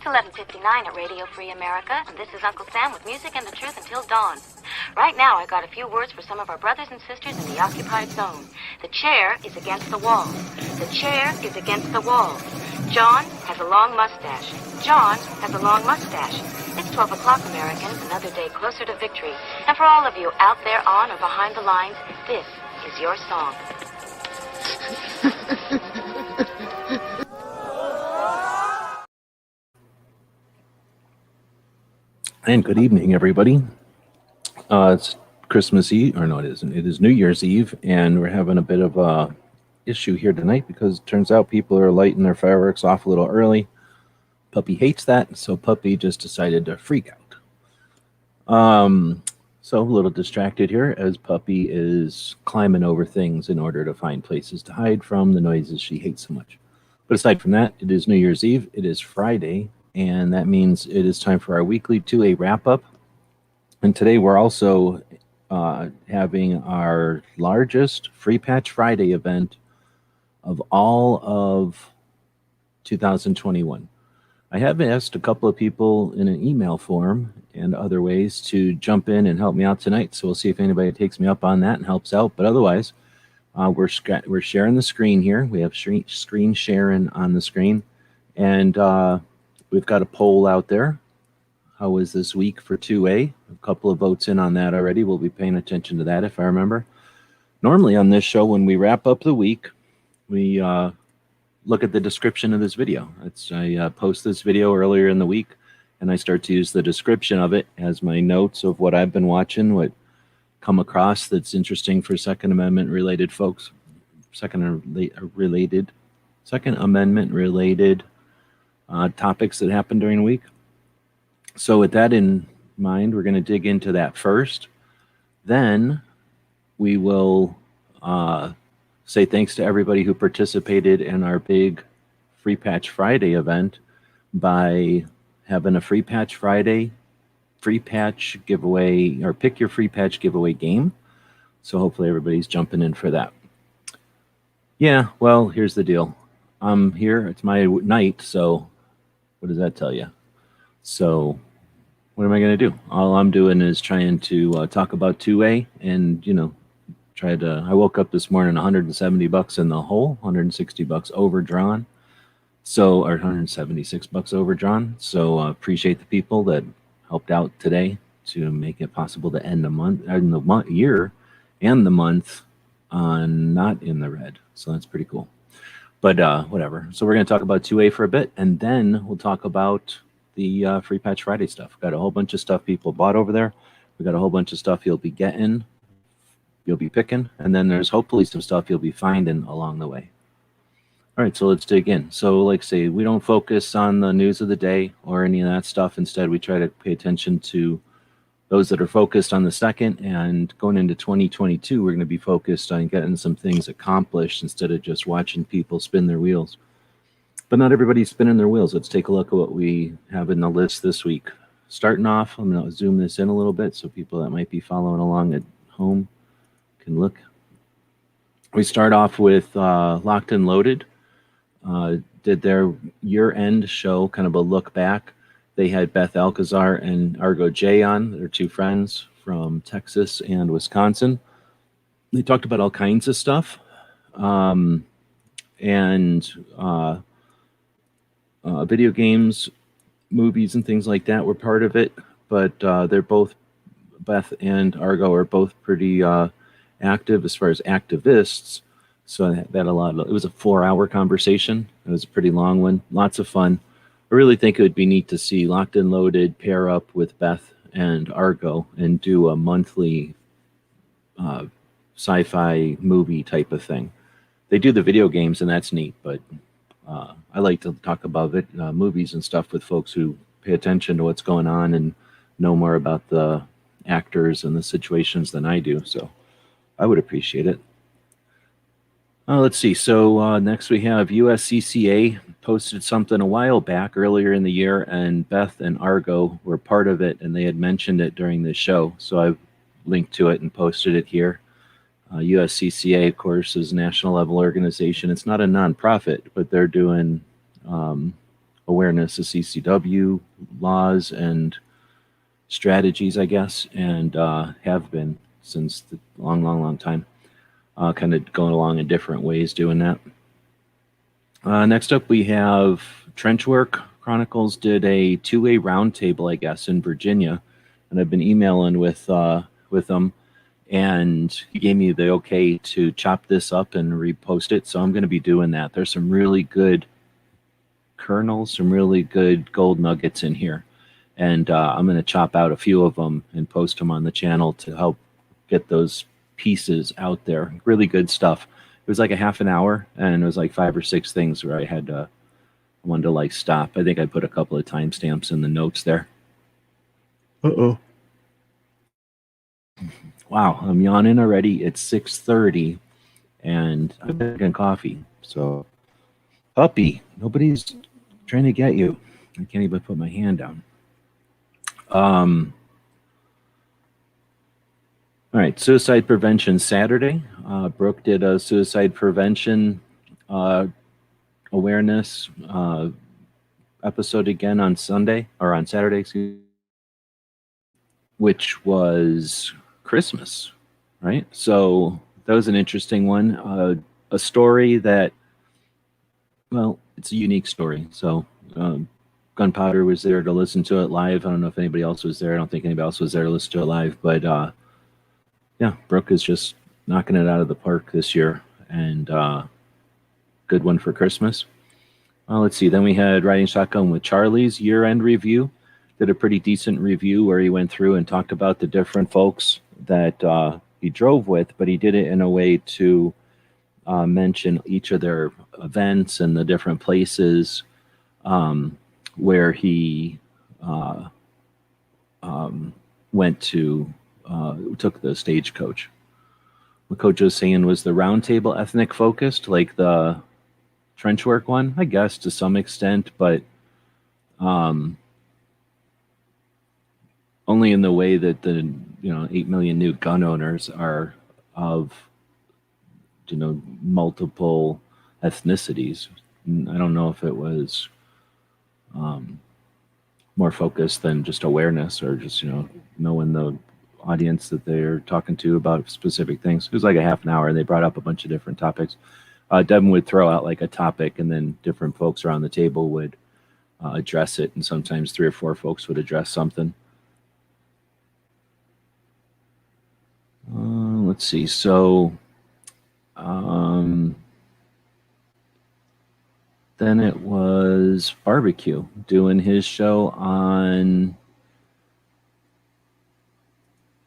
11:59 at Radio Free America, and this is Uncle Sam with music and the truth until dawn. Right now, I got a few words for some of our brothers and sisters in the occupied zone. The chair is against the wall. The chair is against the wall. John has a long mustache. John has a long mustache. It's 12 o'clock, Americans, another day closer to victory. And for all of you out there on or behind the lines, this is your song. And good evening, everybody. It's Christmas Eve, or no, it isn't. It is New Year's Eve, and we're having a bit of a issue here tonight because it turns out people are lighting their fireworks off a little early. Puppy hates that, so Puppy just decided to freak out. So a little distracted here as Puppy is climbing over things in order to find places to hide from the noises she hates so much. But aside from that, it is New Year's Eve. It is Friday. And that means it is time for our weekly 2A wrap-up. And today we're also having our largest Free Patch Friday event of all of 2021. I have asked a couple of people in an email form and other ways to jump in and help me out tonight. So we'll see if anybody takes me up on that and helps out. But otherwise, we're sharing the screen here. We have screen sharing on the screen. And we've got a poll out there. How was this week for 2A? A couple of votes in on that already. We'll be paying attention to that if I remember. Normally on this show, when we wrap up the week, we look at the description of this video. I post this video earlier in the week, and I start to use the description of it as my notes of what I've been watching, what come across that's interesting for Second Amendment related folks, Second Amendment related topics that happen during the week. So with that in mind, we're going to dig into that first. Then we will say thanks to everybody who participated in our big Free Patch Friday event by having a Free Patch Friday Free Patch giveaway, or pick your Free Patch giveaway game. So hopefully everybody's jumping in for that. Yeah, well, here's the deal. I'm here. It's my night, so what does that tell you? So what am I going to do? All I'm doing is trying to talk about 2A and, I woke up this morning $170 in the hole, $160 overdrawn. So, or $176 overdrawn. So appreciate the people that helped out today to make it possible to end the year and the month not in the red. So that's pretty cool. But whatever. So we're going to talk about 2A for a bit, and then we'll talk about the Free Patch Friday stuff. We've got a whole bunch of stuff people bought over there. We've got a whole bunch of stuff you'll be getting, you'll be picking, and then there's hopefully some stuff you'll be finding along the way. All right, so let's dig in. So like I say, we don't focus on the news of the day or any of that stuff. Instead, we try to pay attention to those that are focused on the second, and going into 2022, we're going to be focused on getting some things accomplished instead of just watching people spin their wheels. But not everybody's spinning their wheels. Let's take a look at what we have in the list this week. Starting off, I'm going to zoom this in a little bit so people that might be following along at home can look. We start off with Locked and Loaded. Did their year-end show, kind of a look back. They had Beth Alcazar and Aaargo J on. They're two friends from Texas and Wisconsin. They talked about all kinds of stuff. Video games, movies, and things like that were part of it. But they're both, Beth and Aaargo are both pretty active as far as activists. So that it was a 4-hour conversation. It was a pretty long one. Lots of fun. I really think it would be neat to see Locked and Loaded pair up with Beth and Aaargo and do a monthly sci-fi movie type of thing. They do the video games, and that's neat, but I like to talk about movies and stuff with folks who pay attention to what's going on and know more about the actors and the situations than I do, so I would appreciate it. Let's see. So next we have USCCA posted something a while back earlier in the year, and Beth and Aaargo were part of it, and they had mentioned it during the show. So I've linked to it and posted it here. USCCA, of course, is a national level organization. It's not a nonprofit, but they're doing awareness of CCW laws and strategies, I guess, and have been since the long time. Kind of going along in different ways doing that. Next up, we have Trenchwork. Chronicles did a two-way roundtable, I guess, in Virginia, and I've been emailing with them, and he gave me the okay to chop this up and repost it, so I'm going to be doing that. There's some really good kernels, some really good gold nuggets in here, and I'm going to chop out a few of them and post them on the channel to help get those pieces out there. Really good stuff. It was like a half an hour, and it was like 5 or 6 things where I wanted to like stop. I think I put a couple of timestamps in the notes there. Uh-oh. Wow, I'm yawning already. It's 6:30, and I'm drinking coffee. So, puppy, nobody's trying to get you. I can't even put my hand down. All right, suicide prevention Saturday. Brooke did a suicide prevention awareness episode again on Sunday, or on Saturday, excuse me, which was Christmas, right? So that was an interesting one. A story that, well, it's a unique story. So Gunpowder was there to listen to it live. I don't know if anybody else was there. I don't think anybody else was there to listen to it live. But yeah, Brooke is just knocking it out of the park this year. And good one for Christmas. Let's see. Then we had Riding Shotgun with Charlie's year-end review. Did a pretty decent review where he went through and talked about the different folks that he drove with, but he did it in a way to mention each of their events and the different places where he went to, took the stagecoach. What Coach was saying was the roundtable ethnic focused, like the Trenchwork one, I guess, to some extent, but only in the way that the 8 million new gun owners are of multiple ethnicities. I don't know if it was more focused than just awareness or just knowing the audience that they're talking to about specific things. It was like a half an hour, and they brought up a bunch of different topics. Devin would throw out like a topic, and then different folks around the table would address it, and sometimes 3 or 4 folks would address something. Let's see. So then it was Barbecue doing his show on.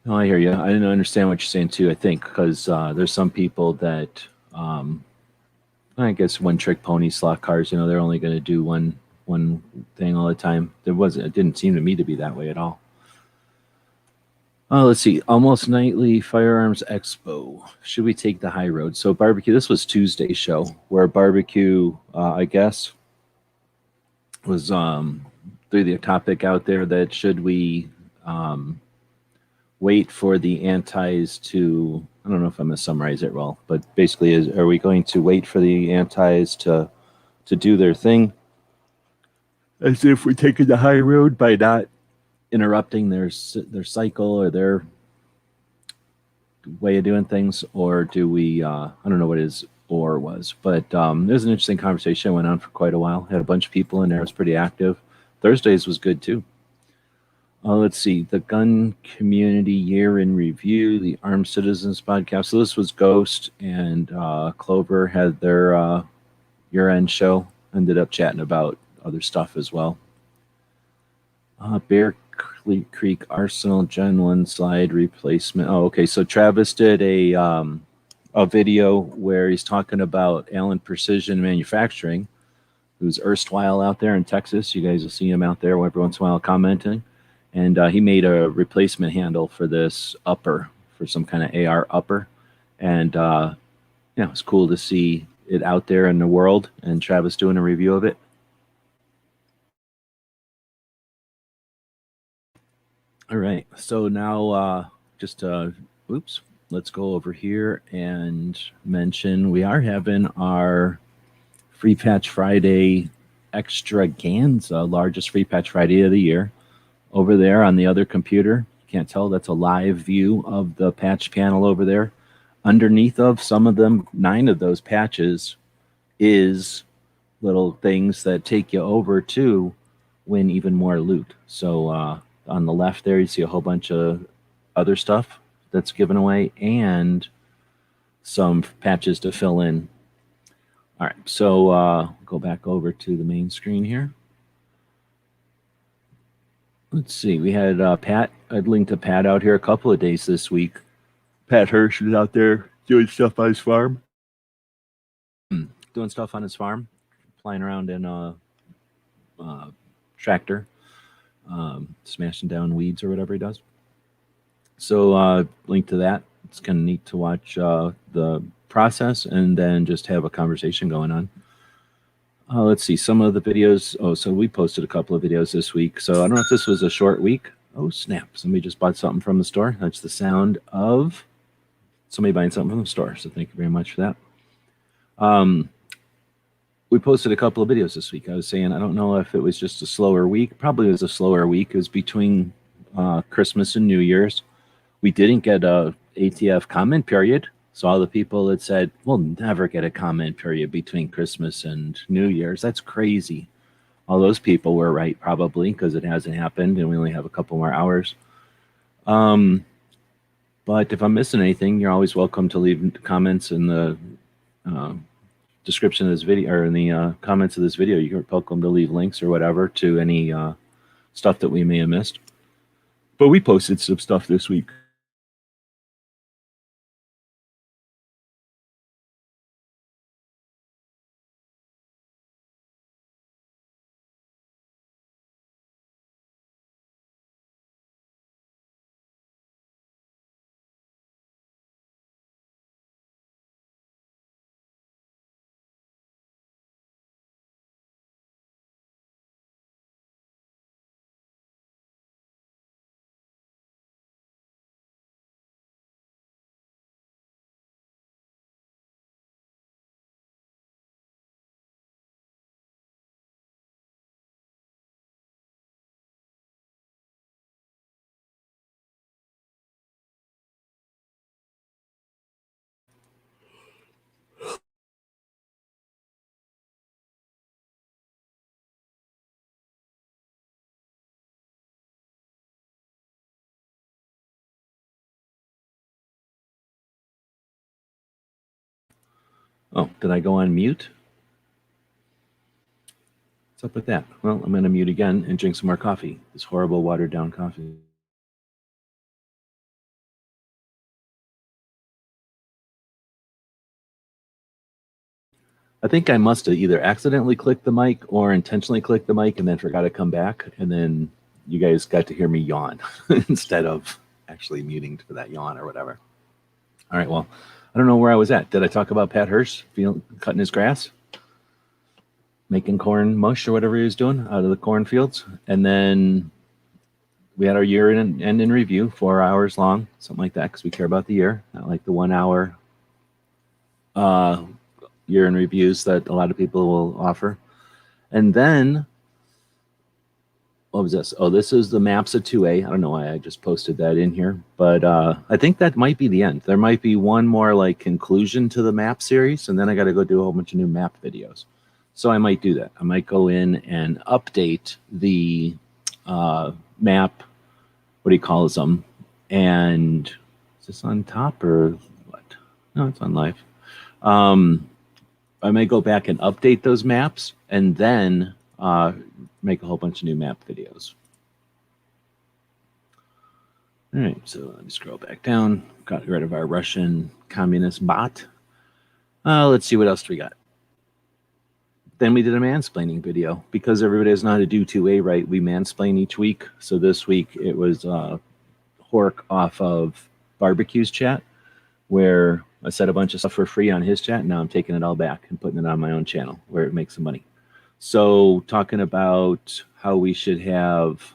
Oh, I hear you. I didn't understand what you're saying too. I think because there's some people that I guess one trick pony slot cars. They're only going to do one thing all the time. It didn't seem to me to be that way at all. Let's see. Almost Nightly Firearms Expo. Should we take the high road? So Barbecue, this was Tuesday's show, where Barbecue, I guess, was threw the topic out there that should we wait for the antis to, I don't know if I'm going to summarize it well, but basically, are we going to wait for the antis to do their thing as if we're taking the high road by not interrupting their cycle or their way of doing things, or do we I don't know what his or was, but it was an interesting conversation. It went on for quite a while. Had a bunch of people in there. It was pretty active. Thursdays was good too. Let's see, the gun community year in review, the Armed Citizens podcast. So this was Ghost and Clover had their year-end show. Ended up chatting about other stuff as well. Bear Creek Arsenal Gen 1 slide replacement. Oh, okay. So Travis did a video where he's talking about Allen Precision Manufacturing, who's erstwhile out there in Texas. You guys will see him out there every once in a while commenting. And he made a replacement handle for this upper, for some kind of AR upper. And yeah, it was cool to see it out there in the world and Travis doing a review of it. All right, so now let's go over here and mention we are having our Free Patch Friday Extravaganza, largest free patch Friday of the year. Over there on the other computer, you can't tell, that's a live view of the patch panel over there. Underneath of some of them, 9 of those patches is little things that take you over to win even more loot. So on the left there, you see a whole bunch of other stuff that's given away and some patches to fill in. All right, so go back over to the main screen here. Let's see, we had Pat. I'd linked to Pat out here a couple of days this week. Pat Hirsch is out there doing stuff on his farm. Doing stuff on his farm, flying around in a tractor, smashing down weeds or whatever he does. So link to that. It's kind of neat to watch the process and then just have a conversation going on. Let's see, some of the videos. Oh, so we posted a couple of videos this week. So I don't know if this was a short week. Oh, snap. Somebody just bought something from the store. That's the sound of somebody buying something from the store. So thank you very much for that. We posted a couple of videos this week. I was saying, I don't know if it was just a slower week. Probably it was a slower week. It was between Christmas and New Year's. We didn't get a ATF comment period. So all the people that said, we'll never get a comment period between Christmas and New Year's. That's crazy. All those people were right, probably, because it hasn't happened and we only have a couple more hours. But if I'm missing anything, you're always welcome to leave comments in the description of this video, or in the comments of this video. You're welcome to leave links or whatever to any stuff that we may have missed. But we posted some stuff this week. Oh, did I go on mute? What's up with that? Well, I'm going to mute again and drink some more coffee. This horrible watered down coffee. I think I must have either accidentally clicked the mic or intentionally clicked the mic and then forgot to come back. And then you guys got to hear me yawn instead of actually muting for that yawn or whatever. All right, well, I don't know where I was at. Did I talk about Pat Hirsch cutting his grass? Making corn mush or whatever he was doing out of the cornfields. And then we had our year end in review, 4 hours long, something like that, because we care about the year, not like the 1 hour year in reviews that a lot of people will offer. And then, what was this? Oh, this is the maps of 2A. I don't know why I just posted that in here, but I think that might be the end. There might be one more like conclusion to the map series, and then I got to go do a whole bunch of new map videos. So I might do that. I might go in and update the map, what he calls them, and is this on top or what? No, it's on live. I may go back and update those maps and then make a whole bunch of new map videos. All right, so let me scroll back down. Got rid of our Russian communist bot. Let's see what else we got. Then we did a mansplaining video. Because everybody doesn't know how to do 2A right, we mansplain each week. So this week it was Hork off of Barbecue's chat, where I said a bunch of stuff for free on his chat, and now I'm taking it all back and putting it on my own channel where it makes some money. So talking about how we should have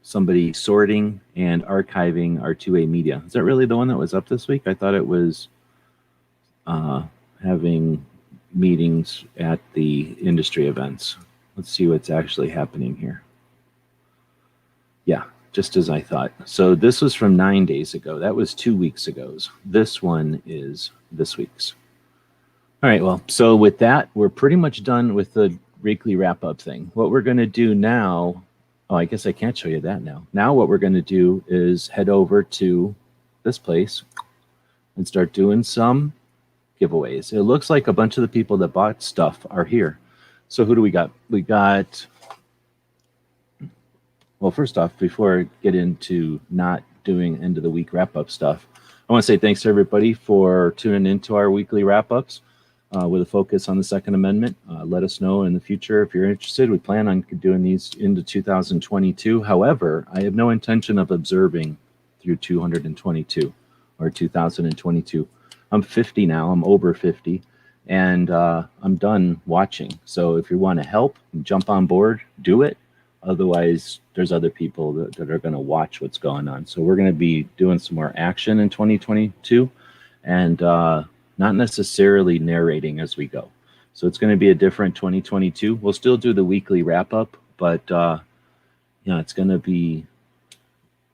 somebody sorting and archiving our 2A media. Is that really the one that was up this week? I thought it was having meetings at the industry events. Let's see what's actually happening here. Yeah, just as I thought. So this was from 9 days ago. That was 2 weeks ago. This one is this week's. All right, well, so with that, we're pretty much done with the weekly wrap-up thing. What we're going to do now, oh, I guess I can't show you that now. Now what we're going to do is head over to this place and start doing some giveaways. It looks like a bunch of the people that bought stuff are here. So who do we got? We got, well, first off, before I get into not doing end of the week wrap-up stuff, I want to say thanks to everybody for tuning into our weekly wrap-ups. With a focus on the Second Amendment. Let us know in the future if you're interested. We plan on doing these into 2022. However, I have no intention of observing through 222 or 2022. I'm 50 now. I'm over 50, and I'm done watching. So if you want to help, jump on board, do it. Otherwise, there's other people that are going to watch what's going on. So we're going to be doing some more action in 2022, and not necessarily narrating as we go. So it's going to be a different 2022. We'll still do the weekly wrap up, but it's going to be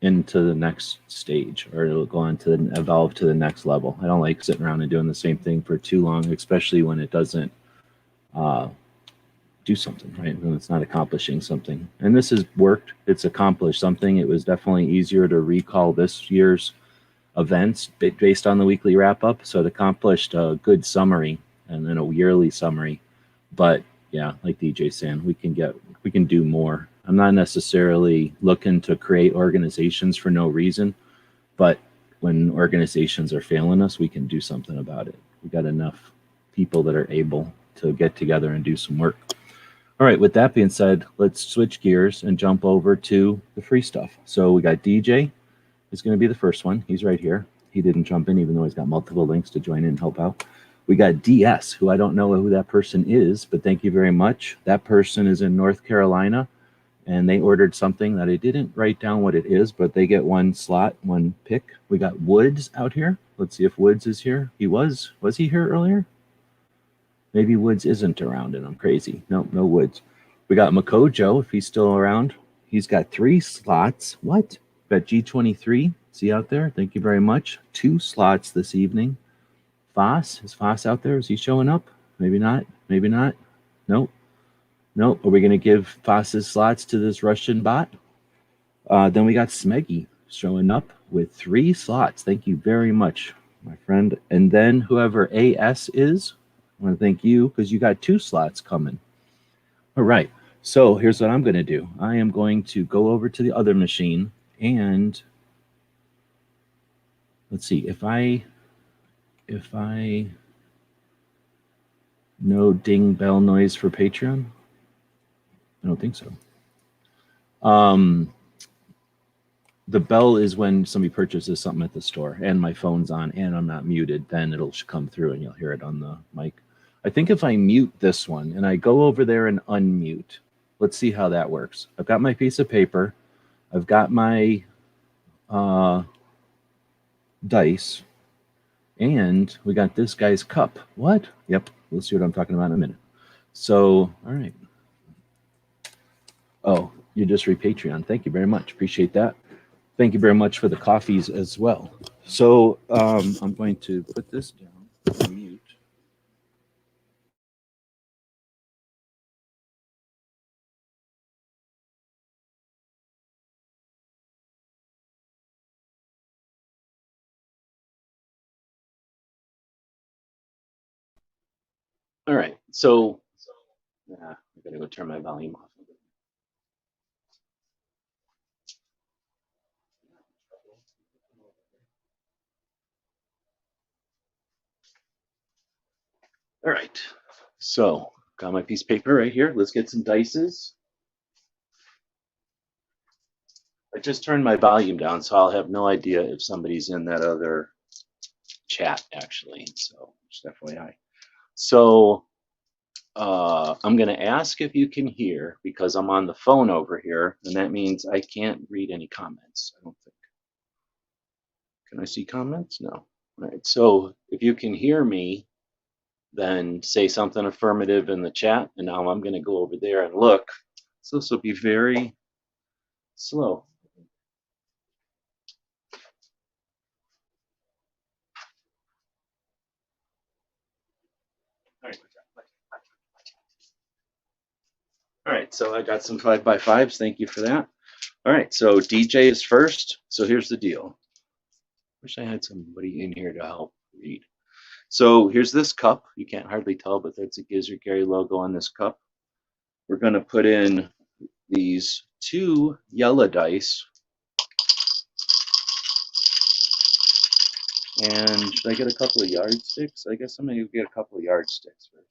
into the next stage, or it'll go on to evolve to the next level. I don't like sitting around and doing the same thing for too long, especially when it doesn't do something, right? When it's not accomplishing something. And this has worked. It's accomplished something. It was definitely easier to recall this year's events based on the weekly wrap up. So it accomplished a good summary and then a yearly summary. But yeah, like DJ's saying, we can do more. I'm not necessarily looking to create organizations for no reason, but when organizations are failing us, we can do something about it. We got enough people that are able to get together and do some work. All right, with that being said, let's switch gears and jump over to the free stuff. So we got DJ is going to be the first one. He's right here. He didn't jump in, even though he's got multiple links to join in and help out. We got DS, who I don't know who that person is, but thank you very much. That person is in North Carolina, and they ordered something that I didn't write down what it is, but they get one slot, one pick. We got Woods out here. Let's see if Woods is here. He was he here earlier? Maybe Woods isn't around and I'm crazy. No Woods. We got Makojo, if he's still around. He's got 3 slots. What? Got G23, see out there? Thank you very much. 2 slots this evening. Foss, is Foss out there? Is he showing up? Maybe not. Maybe not. Nope. Are we going to give Foss's slots to this Russian bot? Then we got Smeggy showing up with 3 slots. Thank you very much, my friend. And then whoever AS is, I want to thank you because you got 2 slots coming. All right. So here's what I'm going to do. I am going to go over to the other machine. And let's see, if I no ding bell noise for Patreon, I don't think so. The bell is when somebody purchases something at the store and my phone's on and I'm not muted, then it'll come through and you'll hear it on the mic. I think if I mute this one and I go over there and unmute, let's see how that works. I've got my piece of paper. I've got my dice, and we got this guy's cup. What? Yep, we'll see what I'm talking about in a minute. So, all right. Oh, you just Patreon. Thank you very much. Appreciate that. Thank you very much for the coffees as well. So I'm going to put this down, mute. All right, so I gotta go turn my volume off. All right, so got my piece of paper right here. Let's get some dices. I just turned my volume down, so I'll have no idea if somebody's in that other chat, actually. So just FYI. So I'm going to ask if you can hear because I'm on the phone over here, and that means I can't read any comments, I don't think. Can I see comments? No. All right, so if you can hear me, then say something affirmative in the chat. And now I'm going to go over there and look. So this will be very slow. All right, so I got some 5x5s. Thank you for that. All right, so DJ is first. So here's the deal. Wish I had somebody in here to help read. So here's this cup. You can't hardly tell, but that's a Gizzard Gary logo on this cup. We're going to put in these 2 yellow dice. And should I get a couple of yardsticks? I guess I'm going to get a couple of yardsticks first.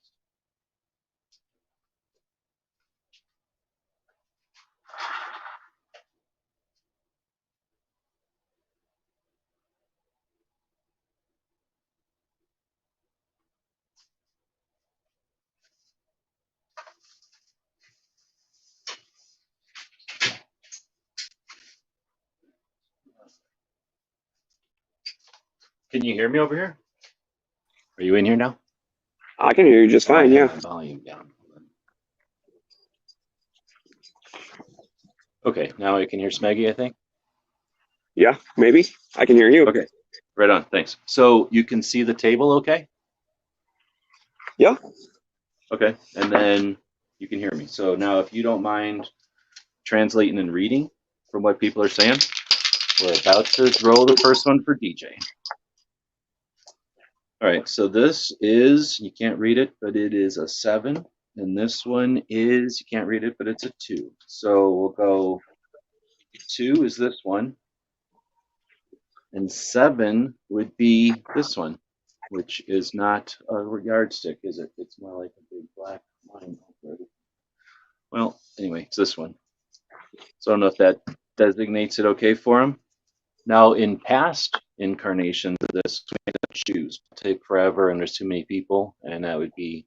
Can you hear me over here? Are you in here now? I can hear you just fine, yeah. My volume down. Okay, now I can hear Smeggy, I think. Yeah, maybe. I can hear you. Okay, right on, thanks. So you can see the table okay? Yeah. Okay, and then you can hear me. So now if you don't mind translating and reading from what people are saying, we're about to roll the first one for DJ. All right, so this is, you can't read it, but it is a 7. And this one is, you can't read it, but it's a 2. So we'll go 2 is this one. And 7 would be this one, which is not a yardstick, is it? It's more like a big black line. Well, anyway, it's this one. So I don't know if that designates it okay for him. Now, in past incarnations of this, we had to choose. It'll take forever, and there's too many people, and that would be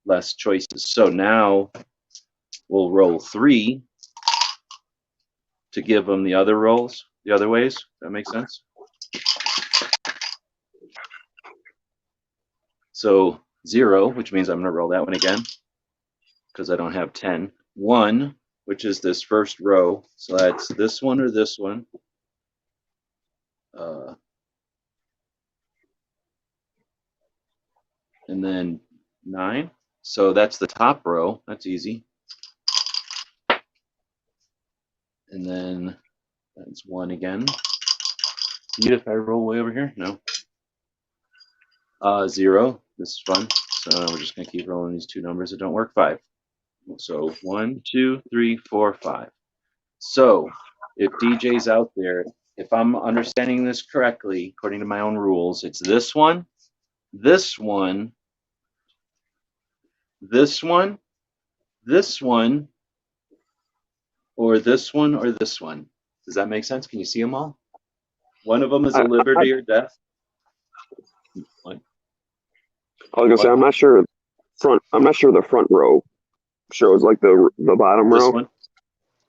less choices. So now we'll roll 3 to give them the other rolls, the other ways. That makes sense? So 0, which means I'm going to roll that one again because I don't have 10. 1, which is this first row. So that's this one or this one. And then 9. So that's the top row. That's easy. And then that's 1 again. Need if I roll way over here? No. 0. This is fun. So we're just going to keep rolling these 2 numbers that don't work. 5. So 1, 2, 3, 4, 5. So if DJ's out there, if I'm understanding this correctly, according to my own rules, it's this one, this one, this one, this one, or this one, or this one. Does that make sense? Can you see them all? One of them is a liberty or death. What? I was gonna say I'm not sure the front row shows like the bottom This row. one?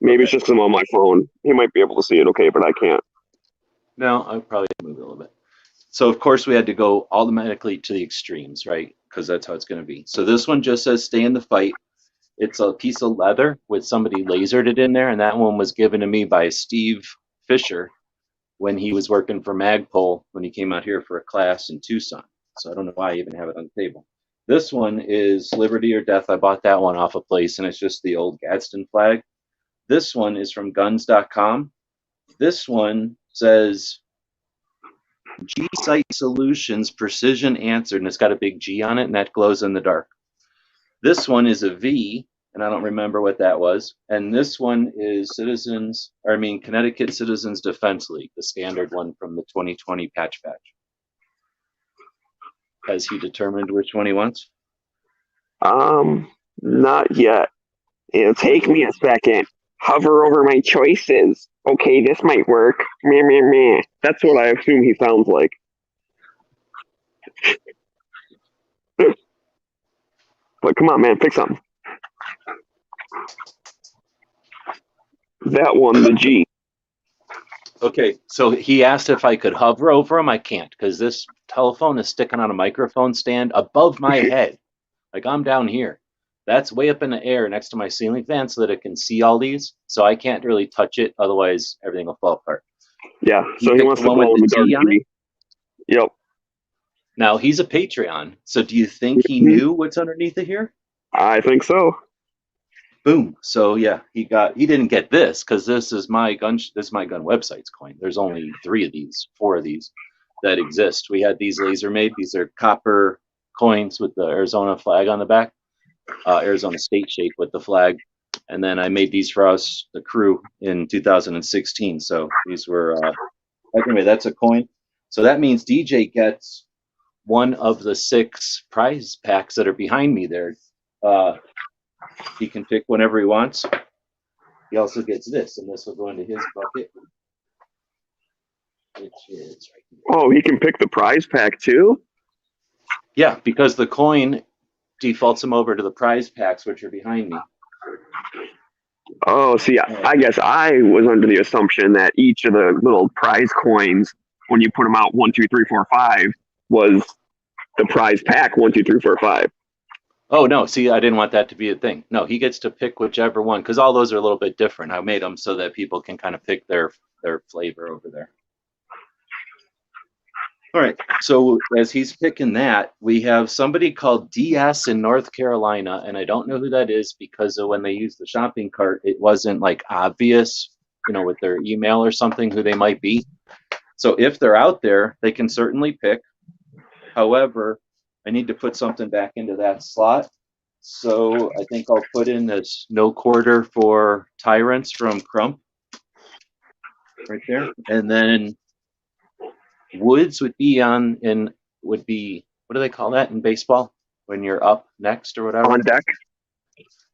Maybe it's just them on my phone. He might be able to see it okay, but I can't. No, I'll probably move it a little bit. So of course we had to go automatically to the extremes, right? Because that's how it's going to be. So this one just says stay in the fight. It's a piece of leather with somebody lasered it in there, and that one was given to me by Steve Fisher when he was working for Magpul when he came out here for a class in Tucson. So I don't know why I even have it on the table. This one is Liberty or Death. I bought that one off a place, and it's just the old Gadsden flag. This one is from guns.com. This one says G-Sight Solutions Precision Answered, and it's got a big G on it, and that glows in the dark. This one is a V, and I don't remember what that was. And this one is Connecticut Citizens Defense League, the standard one from the 2020 patch. Has he determined which one he wants? Not yet. It'll take me a second. Hover over my choices. Okay, this might work. Meh, meh, meh. That's what I assume he sounds like. But come on, man, pick something. That one, the G. Okay, so he asked if I could hover over him. I can't because this telephone is sticking on a microphone stand above my head. Like I'm down here. That's way up in the air next to my ceiling fan so that it can see all these. So I can't really touch it. Otherwise, everything will fall apart. Yeah, so he wants to glow in the dark TV. Yep. Now, he's a Patreon. So do you think he knew what's underneath it here? I think so. Boom. So yeah, he didn't get this because this is my gun website's coin. There's only 4 of these that exist. We had these laser made. These are copper coins with the Arizona flag on the back, Arizona state shape with the flag. And then I made these for us, the crew, in 2016. So these were anyway. That's a coin. So that means DJ gets one of the 6 prize packs that are behind me there. He can pick whenever he wants. He also gets this, and this will go into his bucket, which is right here. Oh, he can pick the prize pack too? Yeah, because the coin defaults him over to the prize packs, which are behind me. Oh, see, I guess I was under the assumption that each of the little prize coins, when you put them out 1, 2, 3, 4, 5, was the prize pack 1, 2, 3, 4, 5. Oh, no. See, I didn't want that to be a thing. No, he gets to pick whichever one, because all those are a little bit different. I made them so that people can kind of pick their flavor over there. All right. So as he's picking that, we have somebody called DS in North Carolina, and I don't know who that is because of when they used the shopping cart, it wasn't like obvious, with their email or something who they might be. So if they're out there, they can certainly pick. However, I need to put something back into that slot. So I think I'll put in this no quarter for Tyrants from Crump right there. And then Woods would be what do they call that in baseball? When you're up next or whatever? On deck?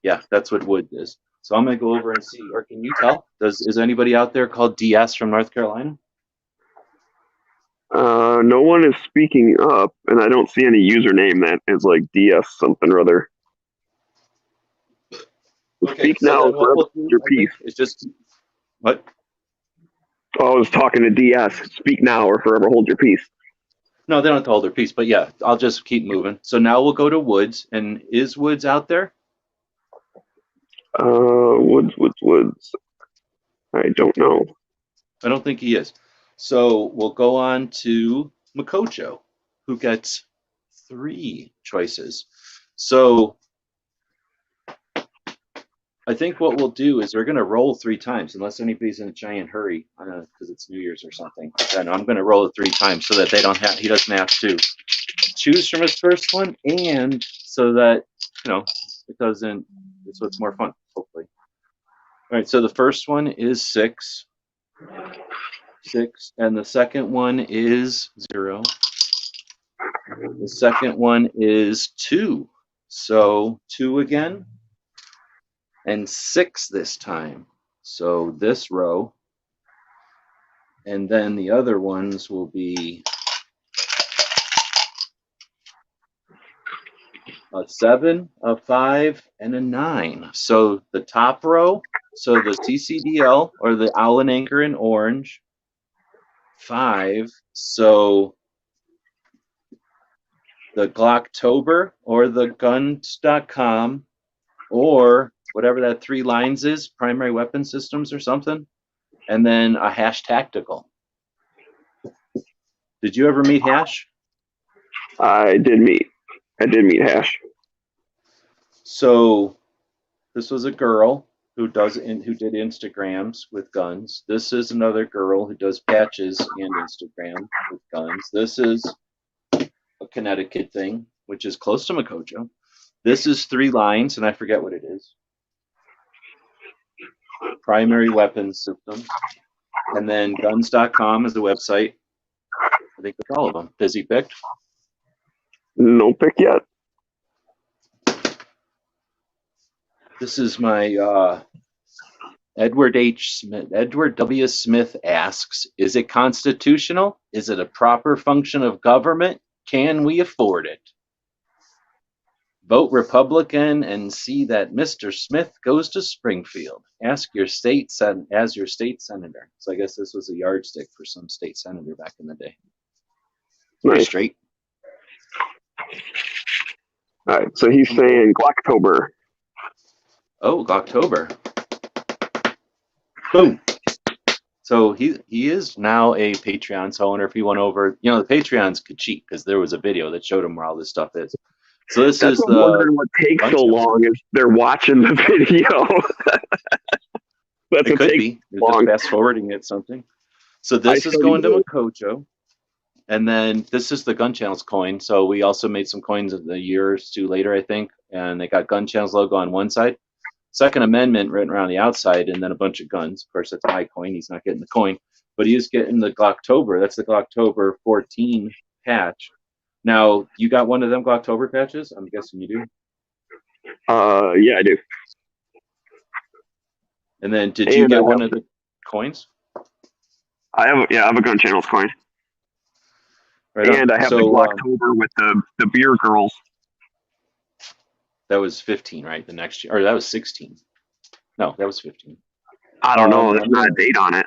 Yeah, that's what Woods is. So I'm going to go over and see, or can you tell? Is anybody out there called DS from North Carolina? No one is speaking up, and I don't see any username that is like DS something or other. Okay, speak so now or hold your peace. It's just what? Oh, I was talking to DS. Speak now or forever hold your peace. No, they don't have to hold their peace, but yeah, I'll just keep moving. So now we'll go to Woods, and is Woods out there? Woods. I don't know. I don't think he is. So we'll go on to Makocho, who gets 3 choices. So I think what we'll do is we're going to roll 3 times, unless anybody's in a giant hurry, because it's New Year's or something. Then I'm going to roll it 3 times so that he doesn't have to choose from his first one, and so that it's what's more fun, hopefully. All right, so the first one is 6, and the second one is 0. The second one is 2, so 2 again. And 6 this time. So this row. And then the other ones will be a 7, a 5, and a 9. So the top row, so the CCDL or the Allen Anchor in orange, 5. So the Glocktober or the guns.com or whatever that 3 lines is, primary weapon systems or something, and then a Hash Tactical. Did you ever meet Hash? I did meet Hash. So this was a girl who did Instagrams with guns. This is another girl who does patches and Instagram with guns. This is a Connecticut thing, which is close to Makocho. This is 3 lines, and I forget what it is. Primary weapons systems. And then guns.com is the website. I think that's all of them. Busy picked? No pick yet. This is my Edward H. Smith. Edward W. Smith asks, is it constitutional? Is it a proper function of government? Can we afford it? Vote Republican and see that Mr. Smith goes to Springfield. Ask your state as your state senator. So I guess this was a yardstick for some state senator back in the day. Pretty Nice. straight. All right. So he's saying Glocktober. Oh, October. Boom. So he is now a Patreon. So I wonder if he went over. You know, the Patreons could cheat because there was a video that showed him where all this stuff is. So this That's is what I'm wondering what takes gun so channel. long is they're watching the video. That's It what could takes be. They're long. just fast forwarding it something. So this is still going to do. Makojo. And then this is the Gun Channels coin. So we also made some coins a year or two later, I think. And they got Gun Channels logo on one side. Second Amendment written around the outside, and then a bunch of guns. Of course, that's my coin. He's not getting the coin. But he is getting the Glocktober. That's the Glocktober 14 patch. Now, you got one of them Glocktober patches? I'm guessing you do. Yeah, I do. And then did you get one of the coins? I have a Gun Channels coin. Right And on. I have So, the Glocktober with the beer girls. that was 15, right? The next year. Or that was 16. No, that was 15. I don't know. There's not a date on it.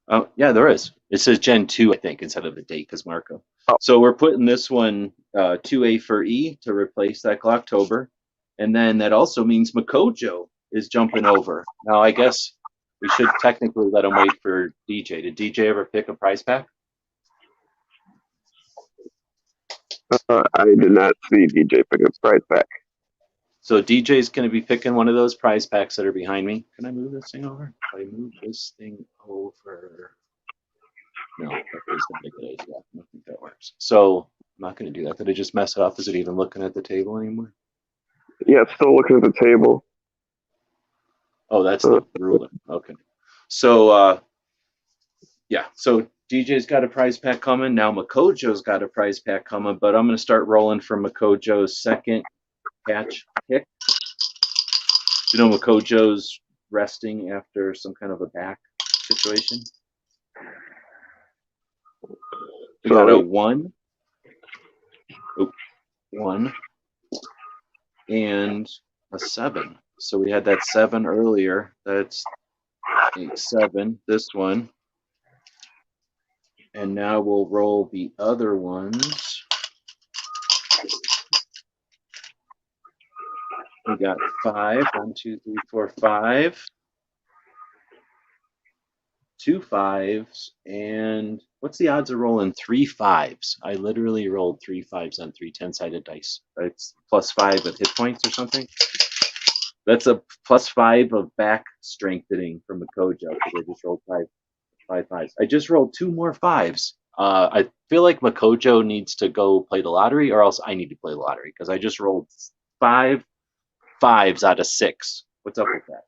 Oh, yeah, there is. It says Gen 2, I think, instead of the date, because Marco. Oh. So we're putting this one 2A for E to replace that Glocktober. And then that also means Makojo is jumping over. Now, I guess we should technically let him wait for DJ. Did DJ ever pick a prize pack? I did not see DJ pick up prize pack. So DJ's going to be picking one of those prize packs that are behind me. Can I move this thing over? If I move this thing over... No, that is not a good idea. I don't think that works. So I'm not going to do that. Did I just mess it up? Is it even looking at the table anymore? Yeah, it's still looking at the table. Oh, that's the ruler. Okay. So, yeah. So DJ's got a prize pack coming. Now Makojo's got a prize pack coming, but I'm going to start rolling for Makojo's second patch pick. You know, Makojo's resting after some kind of a back situation. We got a 1. Oh, 1. And a 7. So we had that 7 earlier. That's 8, 7. This one. And now we'll roll the other ones. We got 5. 1, 2, 3, 4, 5. 2 5s. And what's the odds of rolling 3 5s? I literally rolled 3 5s on 3 10-sided dice. It's +5 with hit points or something. That's a +5 of back strengthening from Makojo because I just rolled 5 5s. I just rolled 2 more 5s. I feel like Makojo needs to go play the lottery, or else I need to play the lottery because I just rolled 5 5s out of 6. What's up with that?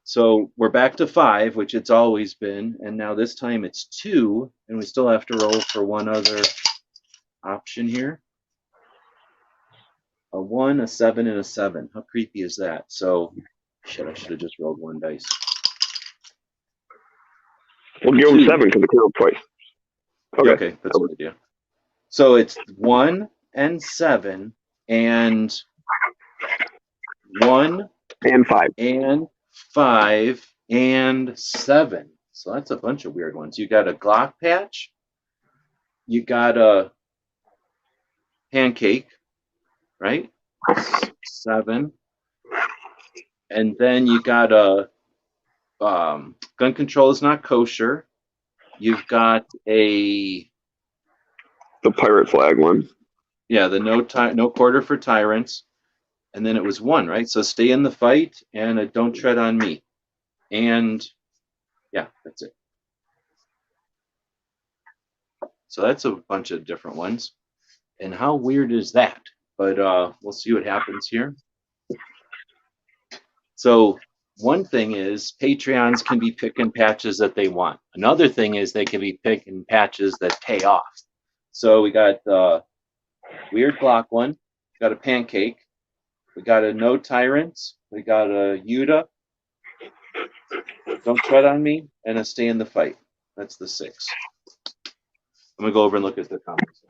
So we're back to 5, which it's always been, and now this time it's 2, and we still have to roll for one other option here. A 1, a 7, and a 7. How creepy is that? So, shit, I should have just rolled 1 dice. We'll give him 7 because it came up twice. Okay, that's a good idea. So it's 1 and 7 and 1 and 5 and 5 and 7. So that's a bunch of weird ones. You got a Glock patch. You got a pancake, right? 7. And then you got a gun control is not kosher. You've got the pirate flag one. Yeah, the no quarter for tyrants. And then it was 1, right? So stay in the fight and don't tread on me. And yeah, that's it. So that's a bunch of different ones. And how weird is that? But we'll see what happens here. So one thing is Patreons can be picking patches that they want. Another thing is they can be picking patches that pay off. So we got weird Glock one, got a pancake, we got a no tyrants, we got a Yuta, don't tread on me, and a stay in the fight. That's the 6. I'm gonna go over and look at the comments.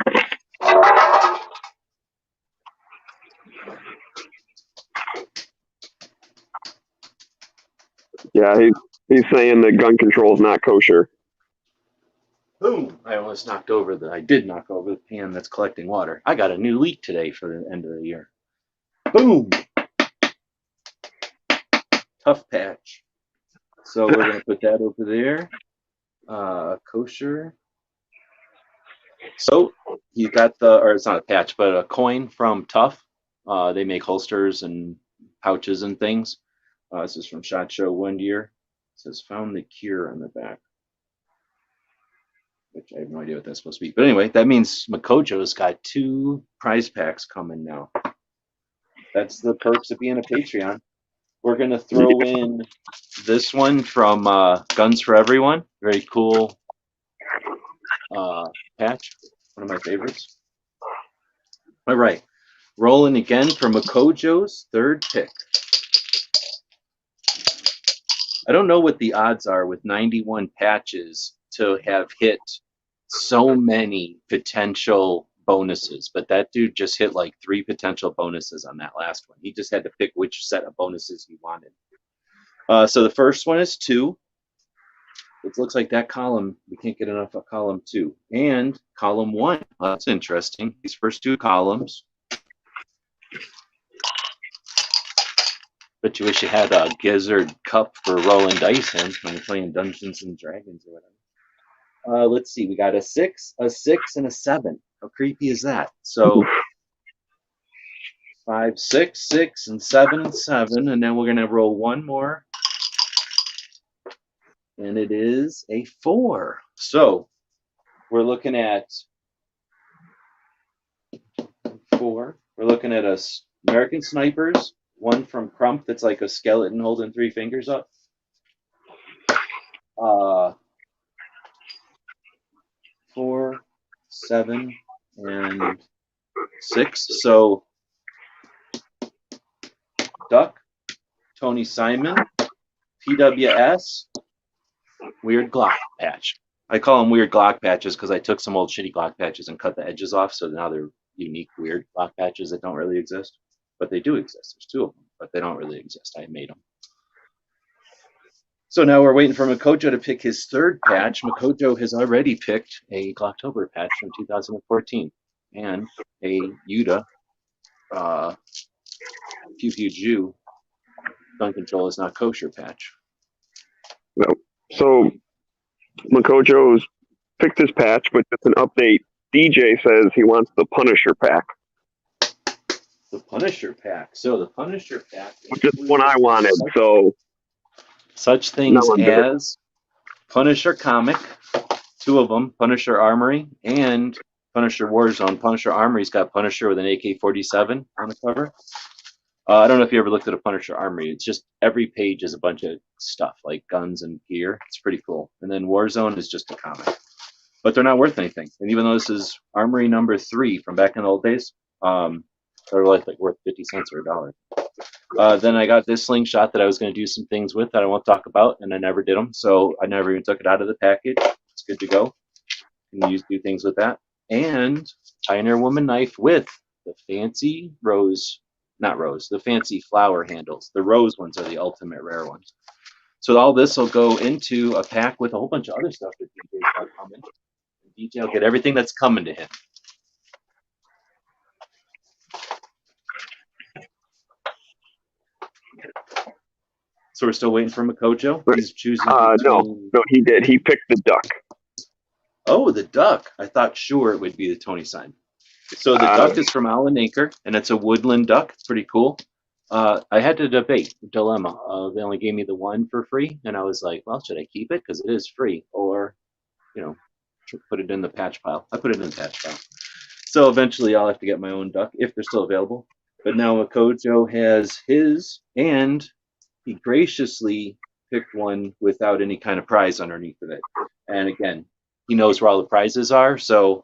Yeah, he's saying the gun control is not kosher. Boom! I almost knocked over I did knock over the pan that's collecting water. I got a new leak today for the end of the year. Boom! Tough patch. So we're going to put that over there. Kosher. So you got or it's not a patch, but a coin from Tough. They make holsters and pouches and things. This is from SHOT Show one year. It says found the cure on the back, which I have no idea what that's supposed to be. But anyway, that means Makojo's got 2 prize packs coming now. That's the perks of being a Patreon. We're going to throw in this one from Guns for Everyone. Very cool patch. One of my favorites. All right. Rolling again for Makojo's 3rd pick. I don't know what the odds are with 91 patches to have hit so many potential bonuses, but that dude just hit like 3 potential bonuses on that last one. He just had to pick which set of bonuses he wanted. So the first one is 2. It looks like that column, we can't get enough of column 2. And column 1, well, that's interesting. These first 2 columns. But you wish you had a gizzard cup for rolling dice in when you're playing Dungeons and Dragons or whatever. Let's see, we got a 6, and a 7. How creepy is that? So 5, 6, 6, and 7, and 7, and then we're gonna roll one more, and it is a 4. So we're looking at 4. We're looking at American Snipers. One from Crump that's like a skeleton holding 3 fingers up. 4, 7, and 6. So Duck, Tony Simon, PWS, Weird Glock patch. I call them weird Glock patches because I took some old shitty Glock patches and cut the edges off, so now they're unique weird Glock patches that don't really exist. But they do exist. There's 2 of them, but they don't really exist. I made them. So now we're waiting for Makojo to pick his 3rd patch. Makojo has already picked a Glocktober patch from 2014 and a Yuta Pew Pew Jew gun control is not kosher patch. No. So Makojo's picked his patch, but just an update. DJ says he wants the Punisher pack. The Punisher pack. So the Punisher pack, which is one I wanted. So such things as Punisher comic, 2 of them, Punisher Armory and Punisher Warzone. Punisher Armory's got Punisher with an AK-47 on the cover. I don't know if you ever looked at a Punisher Armory. It's just every page is a bunch of stuff like guns and gear. It's pretty cool. And then Warzone is just a comic, but they're not worth anything. And even though this is Armory number 3 from back in the old days, they're like worth 50 cents or $1. Then I got this slingshot that I was going to do some things with that I won't talk about, and I never did them. So I never even took it out of the package. It's good to go. You can do things with that. And Pioneer Woman knife with the fancy the fancy flower handles. The rose ones are the ultimate rare ones. So all this will go into a pack with a whole bunch of other stuff that DJ's got coming. DJ will get everything that's coming to him. So we're still waiting for Makojo? He's choosing no, he did. He picked the Duck. Oh, the Duck. I thought sure it would be the Tony sign. So the Duck is from Alan Anker, and it's a woodland duck. It's pretty cool. I had to debate the dilemma. They only gave me the 1 for free, and I was like, well, should I keep it because it is free, or put it in the patch pile? I put it in the patch pile. So eventually I'll have to get my own duck if they're still available. But now Makojo has his, and he graciously picked one without any kind of prize underneath of it. And again, he knows where all the prizes are, so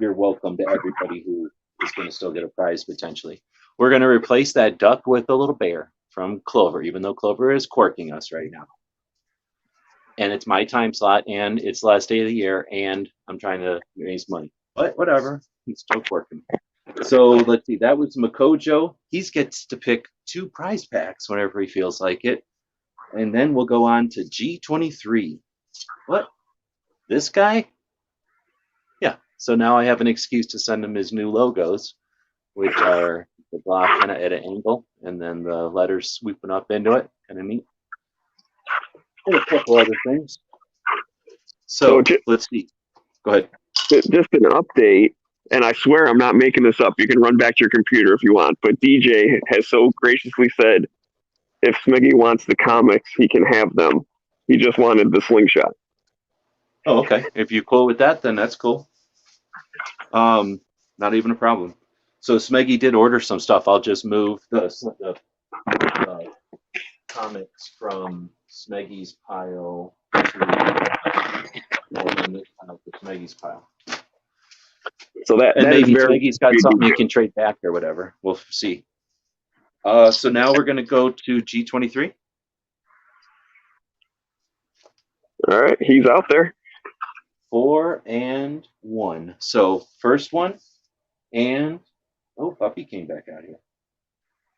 you're welcome to everybody who is going to still get a prize potentially. We're going to replace that duck with a little bear from Clover, even though Clover is quirking us right now. And it's my time slot, and it's the last day of the year, and I'm trying to raise money. But whatever, he's still quirking. So let's see, that was Makojo. He gets to pick 2 prize packs whenever he feels like it. And then we'll go on to G23. What? This guy? So now I have an excuse to send him his new logos, which are the block kind of at an angle, and then the letters swooping up into it. Kind of neat. And a couple other things. So let's see. Go ahead. Just an update, and I swear I'm not making this up. You can run back to your computer if you want, but DJ has so graciously said if Smeggy wants the comics, he can have them. He just wanted the slingshot. Oh, okay. If you're cool with that, then that's cool. Not even a problem. So Smeggy did order some stuff. I'll just move the comics from Smeggy's pile to Smeggy's pile. So that maybe Smeggy's got something you can trade back or whatever. We'll see. So now we're going to go to G23. All right, he's out there. 4 and 1. So first one, and Puppy came back out here.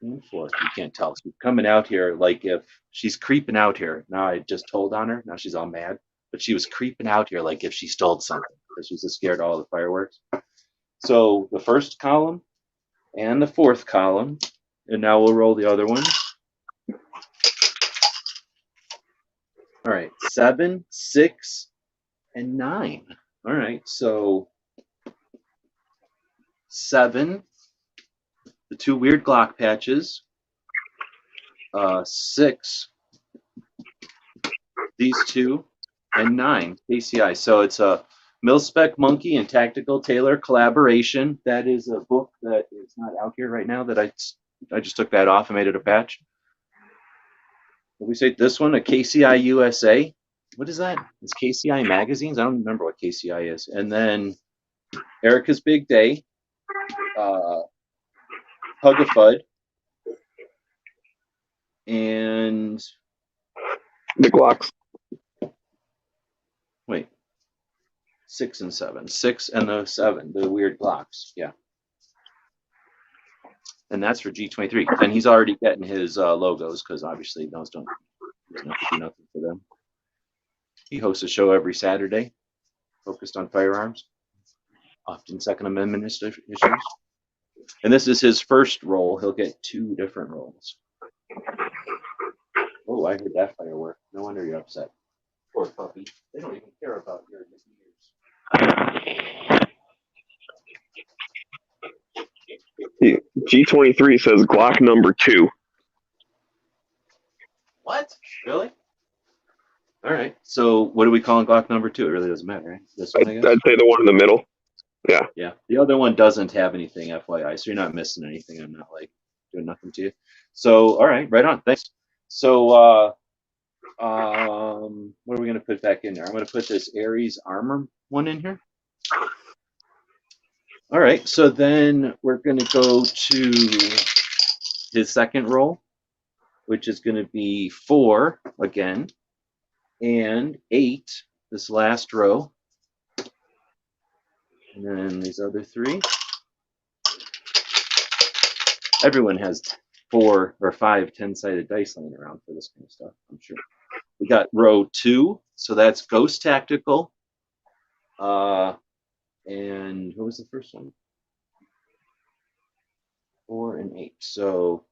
And 4. You can't tell. She's coming out here like if she's creeping out here. Now I just told on her. Now she's all mad. But she was creeping out here like if she stole something because she's just scared of all the fireworks. So the first column and the fourth column, and now we'll roll the other one. All right, 7, 6, and 9. All right, so 7, the 2 weird Glock patches. 6, these 2, and 9, KCI. So it's a Mil-Spec Monkey and Tactical Tailor collaboration. That is a book that is not out here right now that I just took that off and made it a patch. What we say this one, a KCI USA. What is that? It's KCI magazines. I don't remember what KCI is. And then Erica's Big Day, Hug-a-Fud, and the Glocks. Wait, 6 and 7. 6 and the 7, the weird Glocks. Yeah. And that's for G23. And he's already getting his logos because obviously those don't do nothing for them. He hosts a show every Saturday focused on firearms, often Second Amendment issues. And this is his first roll. He'll get 2 different rolls. Oh, I heard that firework. No wonder you're upset. Poor puppy. They don't even care about your ears. G23 says Glock number 2. What? Really? All right. So what are we calling Glock number 2? It really doesn't matter, right? This one, I guess? I'd say the one in the middle. Yeah. Yeah. The other one doesn't have anything, FYI, so you're not missing anything. I'm not like doing nothing to you. So, all right, right on. Thanks. So, what are we going to put back in there? I'm going to put this Ares armor one in here. All right. So then we're going to go to his second roll, which is going to be 4 again, and 8, this last row. And then these other 3. Everyone has 4 or 5 10-sided dice laying around for this kind of stuff, I'm sure. We got row 2, so that's Ghost Tactical. And what was the first one? 4 and 8. So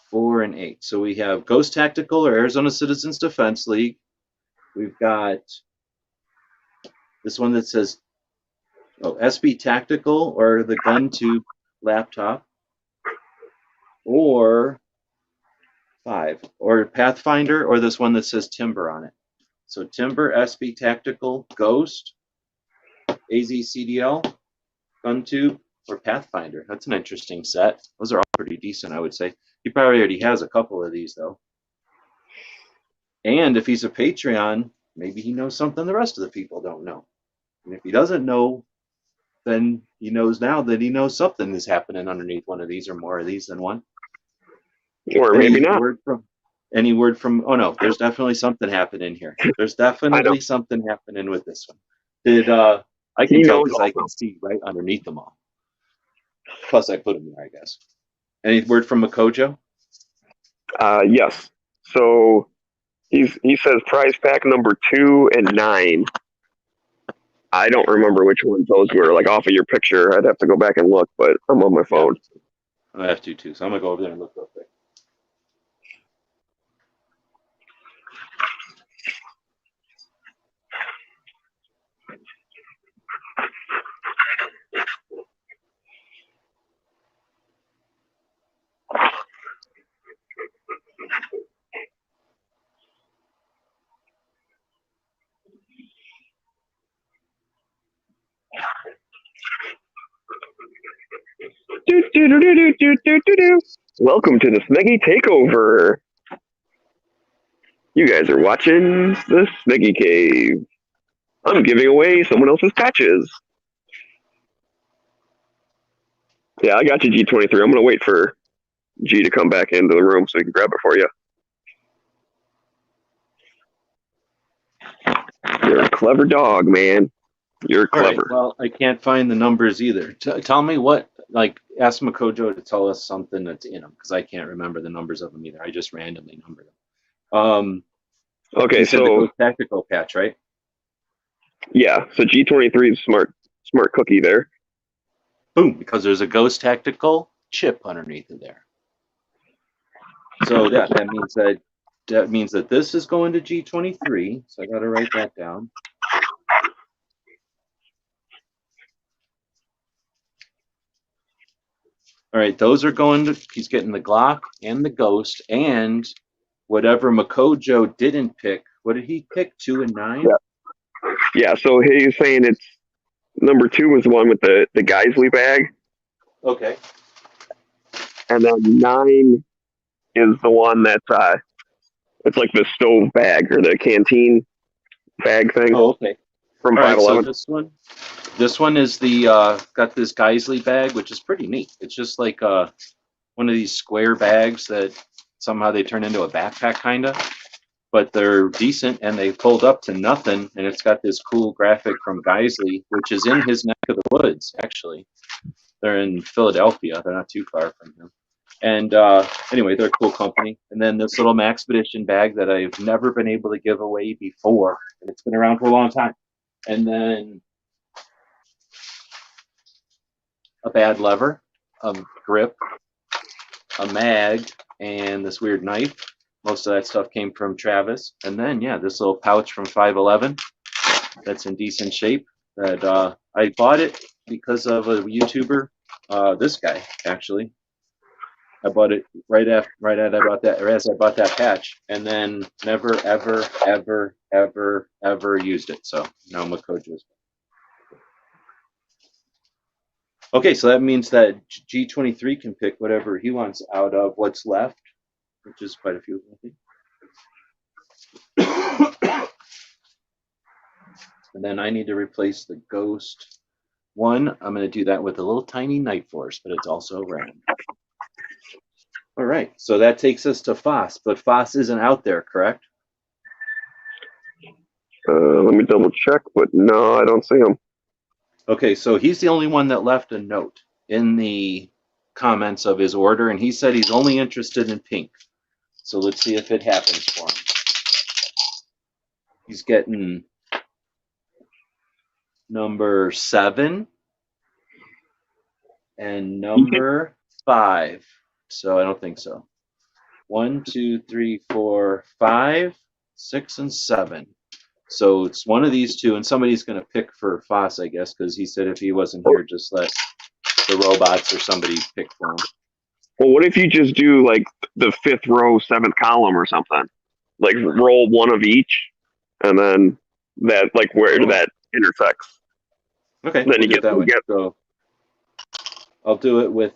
4 and 8. So we have Ghost Tactical or Arizona Citizens Defense League. We've got this one that says SB Tactical or the Gun Tube laptop, or 5, or Pathfinder, or this one that says Timber on it. So Timber, SB Tactical, Ghost, AZCDL, Gun Tube, or Pathfinder. That's an interesting set. Those are all pretty decent, I would say. He probably already has a couple of these, though. And if he's a Patreon, maybe he knows something the rest of the people don't know. And if he doesn't know, then he knows now that he knows something is happening underneath one of these or more of these than one. Or maybe not. Any word from, oh no, there's definitely something happening here. There's definitely something happening with this one. I can tell because I can see right underneath them all. Plus I put them there, I guess. Any word from Makojo? Yes. So he says prize pack number 2 and 9. I don't remember which ones those were. Like off of your picture, I'd have to go back and look, but I'm on my phone. I have to too, so I'm gonna go over there and look real quick. Welcome to the Smeggy Takeover. You guys are watching the Smeggy Cave. I'm giving away someone else's patches. Yeah, I got you, G23. I'm going to wait for G to come back into the room so he can grab it for you. You're a clever dog, man. You're clever. Right, well, I can't find the numbers either. Tell me what, like, ask Makojo to tell us something that's in them, because I can't remember the numbers of them either. I just randomly numbered them. Okay, you said so the Ghost Tactical patch, right? Yeah, so G23 is smart cookie there. Boom, because there's a Ghost Tactical chip underneath of there. So that means that this is going to G23. So I got to write that down. All right, those are going to, he's getting the Glock and the Ghost and whatever Makojo didn't pick. What did he pick? 2 and 9? Yeah, so he's saying it's number 2 was the one with the Geisley bag. Okay. And then 9 is the one that's it's like the stove bag or the canteen bag thing. Oh, okay. From All right, 511. so this one is the got this Geisley bag, which is pretty neat. It's just like one of these square bags that somehow they turn into a backpack kind of, but they're decent and they fold up to nothing. And it's got this cool graphic from Geisley, which is in his neck of the woods. Actually, they're in Philadelphia. They're not too far from him. And anyway, they're a cool company. And then this little Maxpedition bag that I've never been able to give away before. And it's been around for a long time. And then a bad lever, a grip, a mag, and this weird knife. Most of that stuff came from Travis. And then, yeah, this little pouch from 511 that's in decent shape. That I bought it because of a YouTuber, this guy, actually. I bought it right as I bought that patch, and then never, ever, ever, ever, ever used it. So now Makojo's. Okay, so that means that G23 can pick whatever he wants out of what's left, which is quite a few, I think. And then I need to replace the Ghost one. I'm going to do that with a little tiny Night Force, but it's also round. All right, so that takes us to Foss, but Foss isn't out there, correct? Let me double check, but no, I don't see him. Okay, so he's the only one that left a note in the comments of his order, and he said he's only interested in pink. So let's see if it happens for him. He's getting number 7 and number 5. So I don't think so. 1, 2, 3, 4, 5, 6, and 7. So it's one of these two, and somebody's going to pick for Foss, I guess, because he said if he wasn't here, just let the robots or somebody pick for him. Well, what if you just do like the 5th row, 7th column or something? Like roll one of each, and then that, like, where that intersects. Okay, then you get that one. So I'll do it with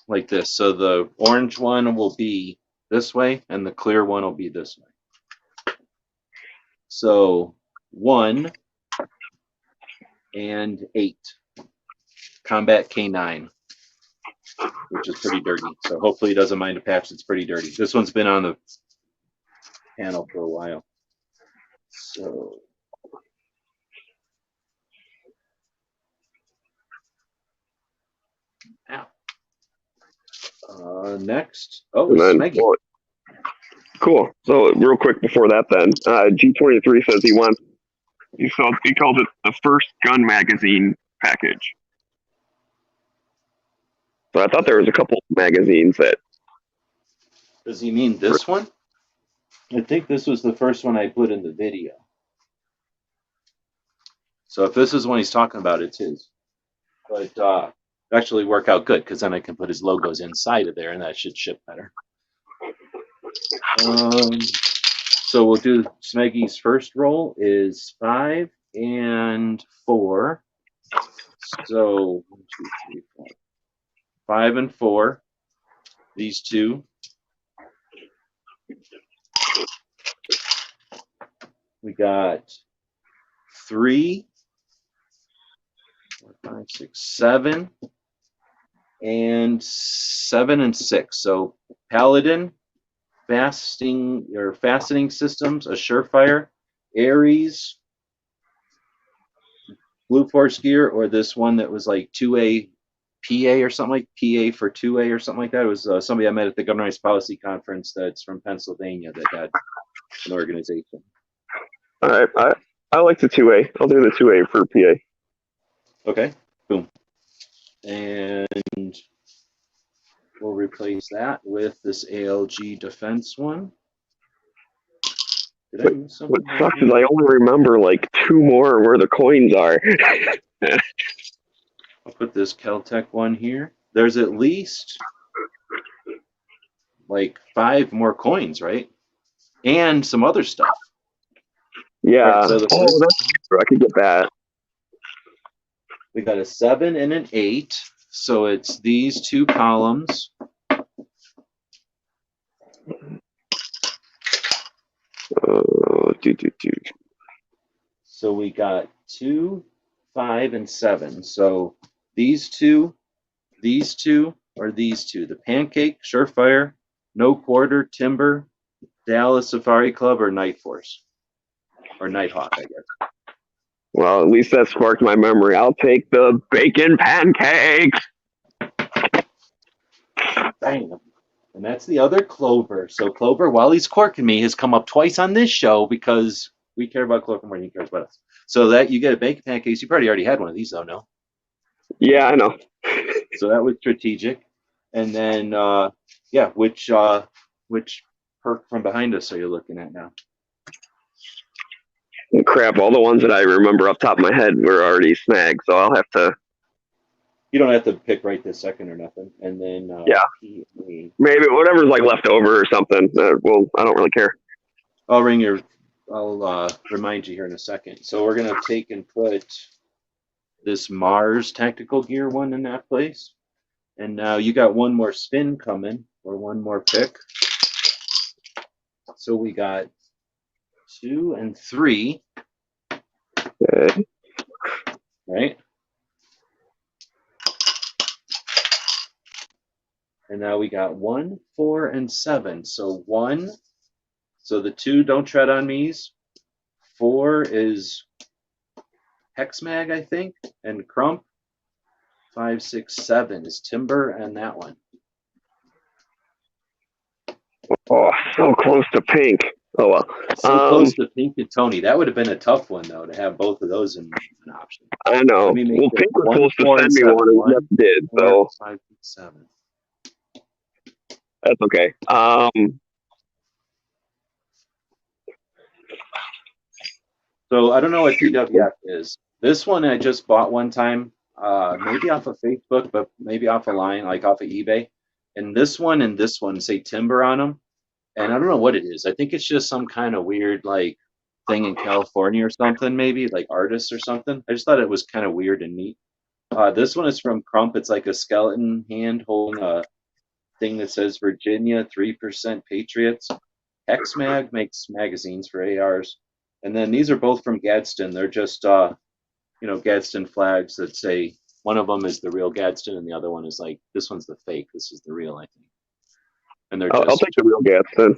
like this. So the orange one will be this way, and the clear one will be this way. So 1 and 8. Combat K9, which is pretty dirty. So hopefully he doesn't mind a patch that's pretty dirty. This one's been on the panel for a while. So next. Oh, Smeggy. Well, cool. So real quick before that then, G23 says he wants He called it the first gun magazine package. So I thought there was a couple magazines that. Does he mean this one? I think this was the first one I put in the video. So if this is one he's talking about, it's his. But actually work out good because then I can put his logos inside of there and that should ship better. So we'll do Smeggy's first roll is 5 and 4. So 1, 2, 3, 4. 5 and 4. These two. We got 3, 4, 5, 6, 7, and 7 and 6. So Paladin, fastening systems, a Surefire, Ares, Blue Force gear, or this one that was like 2A PA or something like PA for 2A or something like that. It was somebody I met at the Gun Policy Conference that's from Pennsylvania that had an organization. All right, I like the 2A. I'll do the 2A for PA. Okay, boom. And we'll replace that with this ALG Defense one. Did I miss something? What sucks is I only remember like 2 more where the coins are. I'll put this Kel-Tec one here. There's at least like 5 more coins, right? And some other stuff. Yeah. Right, so that's true. I could get that. We got a 7 and an 8. So it's these 2 columns. So we got 2, 5, and 7. So these two, or these two. The Pancake, Surefire, No Quarter, Timber, Dallas Safari Club, or Night Force. Or Nighthawk, I guess. Well, at least that sparked my memory. I'll take the bacon pancakes. Bang. And that's the other Clover. So Clover, while he's corking me, has come up twice on this show because we care about Clover more than he cares about us. So that you get a bacon pancakes. You probably already had one of these, though, no? Yeah, I know. So that was strategic. And then, which perk from behind us are you looking at now? Crap, all the ones that I remember off the top of my head were already snagged, so I'll have to. You don't have to pick right this second or nothing. And then, maybe whatever's like left over or something. Well, I don't really care. I'll remind you here in a second. So we're gonna take and put this Mars tactical gear one in that place. And now you got one more spin coming, or one more pick. So we got 2 and 3. Okay. Right? And now we got 1, 4, and 7. So 1, so the 2 Don't Tread on Me's. 4 is Hexmag, I think, and Crump. 5, 6, 7 is Timber, and that one. Oh, so close to pink. Oh well. So close to Pink and Tony. That would have been a tough one though to have both of those in an option. I know. Well, Pink was supposed to send me one, and he never did. 4, 5, 6, 7. That's okay. So I don't know what TWF is. This one I just bought one time, maybe off of Facebook, but maybe off a line, like off of eBay. And this one say Timber on them. And I don't know what it is. I think it's just some kind of weird like thing in California or something, maybe like artists or something. I just thought it was kind of weird and neat. This one is from Crump. It's like a skeleton hand holding a thing that says Virginia 3% Patriots. Hexmag makes magazines for ARs. And then these are both from Gadsden. They're just Gadsden flags that say one of them is the real Gadsden and the other one is like, this one's the fake. This is the real, I think. And they're I'll take the real Gadsden.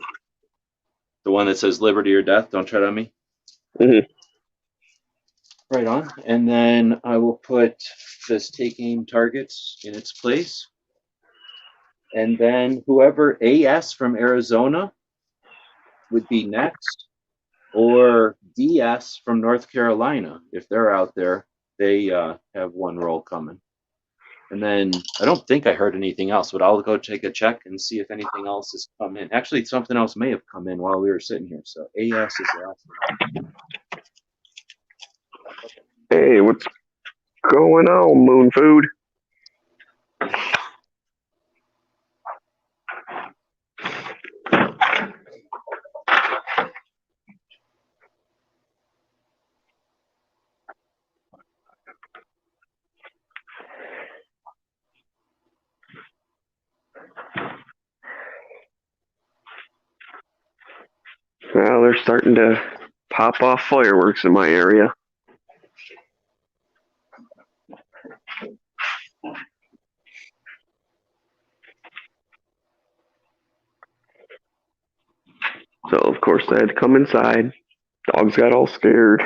The one that says Liberty or Death, Don't Tread on Me. Mm-hmm. Right on. And then I will put this Take Aim Targets in its place. And then whoever AS from Arizona would be next. or DS from North Carolina. If they're out there, they have one roll coming. And then I don't think I heard anything else, but I'll go take a check and see if anything else has come in. Actually, something else may have come in while we were sitting here. So AS is the last one. Hey, what's going on, Moon Food? Well, they're starting to pop off fireworks in my area. So, of course, I had to come inside. Dogs got all scared.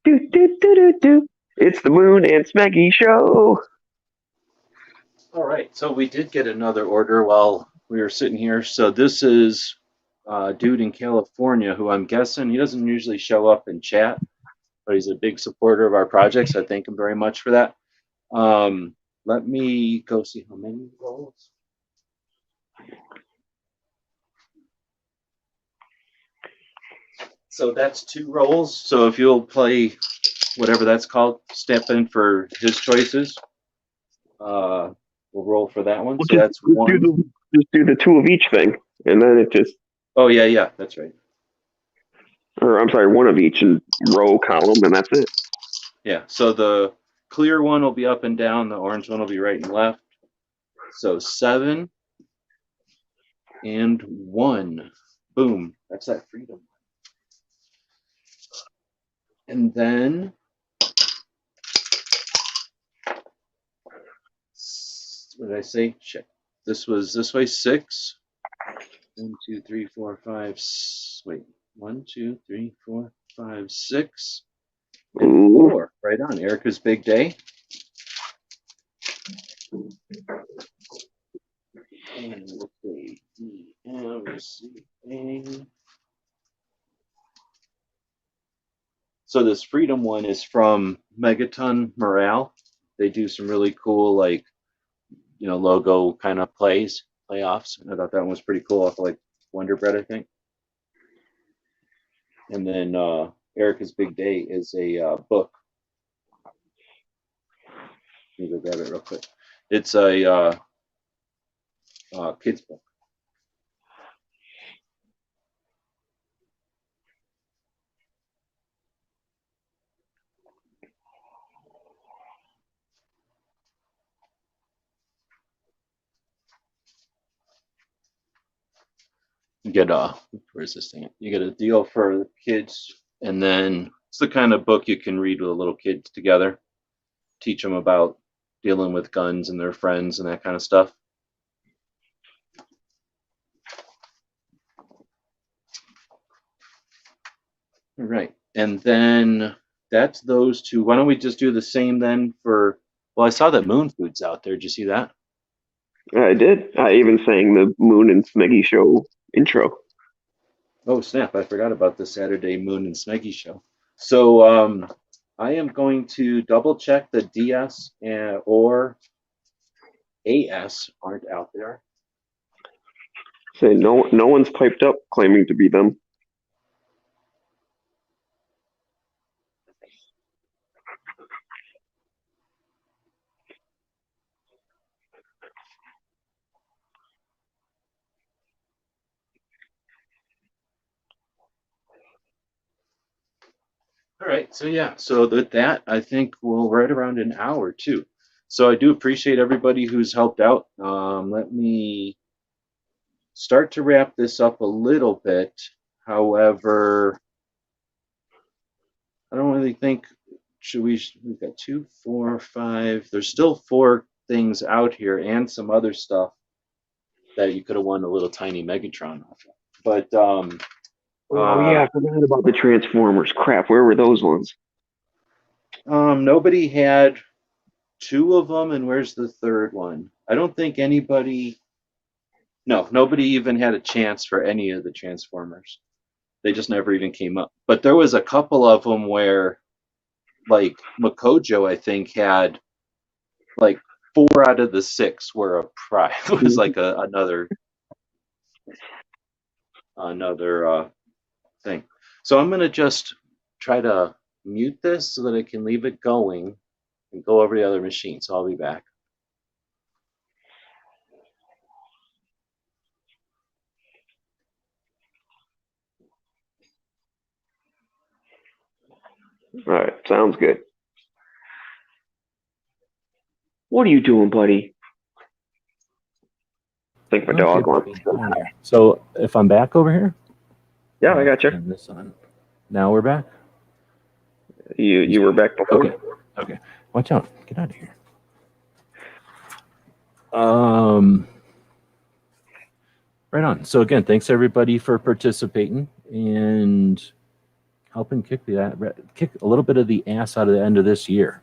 Do, do, do, do, do. It's the Moon and Smeggy show. All right, so we did get another order while we were sitting here. So this is a dude in California who I'm guessing he doesn't usually show up and chat, but he's a big supporter of our project, so I thank him very much for that. Let me go see how many rolls. So that's 2 rolls. So if you'll play whatever that's called, step in for his choices. We'll roll for that one. So that's 1. Just do the 2 of each thing, and then it just. Oh yeah, that's right. Or I'm sorry, 1 of each and row column, and that's it. Yeah. So the clear one will be up and down. The orange one will be right and left. So 7 and 1. Boom. That's that freedom. And then what did I say? Check. This was this way 6. 1, 2, 3, 4, 5. Wait. 1, 2, 3, 4, 5, 6. And 4. Right on. Erica's big day. And we'll say D, M, C, A. So this freedom one is from Megaton Morale. They do some really cool, like, logo kind of playoffs. I thought that one was pretty cool off of, like, Wonder Bread, I think. And then Erica's Big Day is a book. Let me go grab it real quick. It's a kid's book. You get where's this thing? You get a deal for the kids, and then it's the kind of book you can read with the little kids together, teach them about dealing with guns and their friends and that kind of stuff. All right, and then that's those 2. Why don't we just do the same then for? Well, I saw that Moon Food's out there. Did you see that? I did. I even sang the Moon and Smeggy show intro. Oh snap! I forgot about the Saturday Moon and Smeggy show. So I am going to double check the DS or AS aren't out there. Say no one's piped up claiming to be them. All right, so yeah, so with that, I think we'll right around an hour too. So I do appreciate everybody who's helped out. Let me start to wrap this up a little bit. However, I don't really think we've got 2, 4, 5. There's still 4 things out here and some other stuff that you could have won a little tiny Megatron off of. But Oh yeah, I forgot about the Transformers. Crap, where were those ones? Nobody had two of them, and where's the third one? I don't think anybody. No, nobody even had a chance for any of the Transformers. They just never even came up. But there was a couple of them where, like Makojo, I think had like 4 out of the 6 were a prize. It was like another thing. So I'm gonna just try to mute this so that I can leave it going and go over the other machine. So I'll be back. All right, sounds good. What are you doing, buddy? I think my dog wants. So if I'm back over here, Yeah, I got you. turn this on. Now we're back. You were back before. Okay. Okay. Watch out. Get out of here. Right on. So again, thanks everybody for participating and helping kick a little bit of the ass out of the end of this year.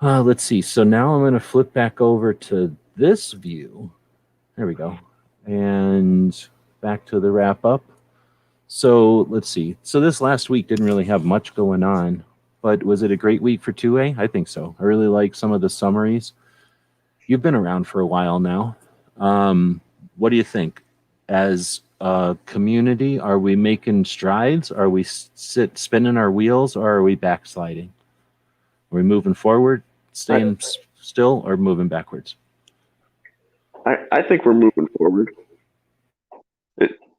Let's see. So now I'm going to flip back over to this view. There we go. And back to the wrap up. So let's see. So this last week didn't really have much going on, but was it a great week for 2A? I think so. I really like some of the summaries. You've been around for a while now. What do you think? As a community, are we making strides? Are we spinning our wheels, or are we backsliding? Are we moving forward, staying still, or moving backwards? I think we're moving forward.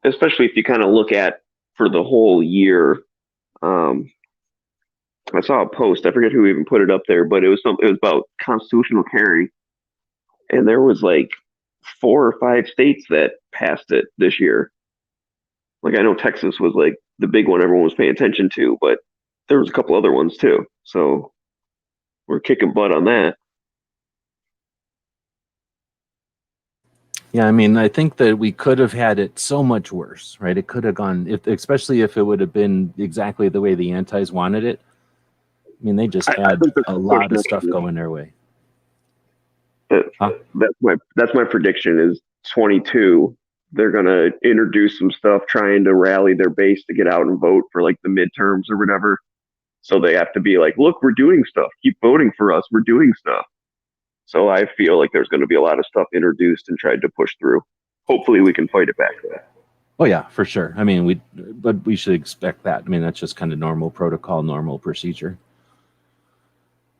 Especially if you kind of look at for the whole year. I saw a post. I forget who even put it up there, but it was about constitutional carry, and there was like 4 or 5 states that passed it this year. Like I know Texas was like the big one everyone was paying attention to, but there was a couple other ones too. So we're kicking butt on that. Yeah, I mean, I think that we could have had it so much worse, right? It could have gone, especially if it would have been exactly the way the antis wanted it. I mean, they just had a lot of stuff going their way. That's my prediction is 22. They're gonna introduce some stuff, trying to rally their base to get out and vote for like the midterms or whatever. So they have to be like, look, we're doing stuff. Keep voting for us. We're doing stuff. So I feel like there's going to be a lot of stuff introduced and tried to push through. Hopefully we can fight it back. Oh yeah, for sure. I mean, but we should expect that. I mean, that's just kind of normal protocol, normal procedure.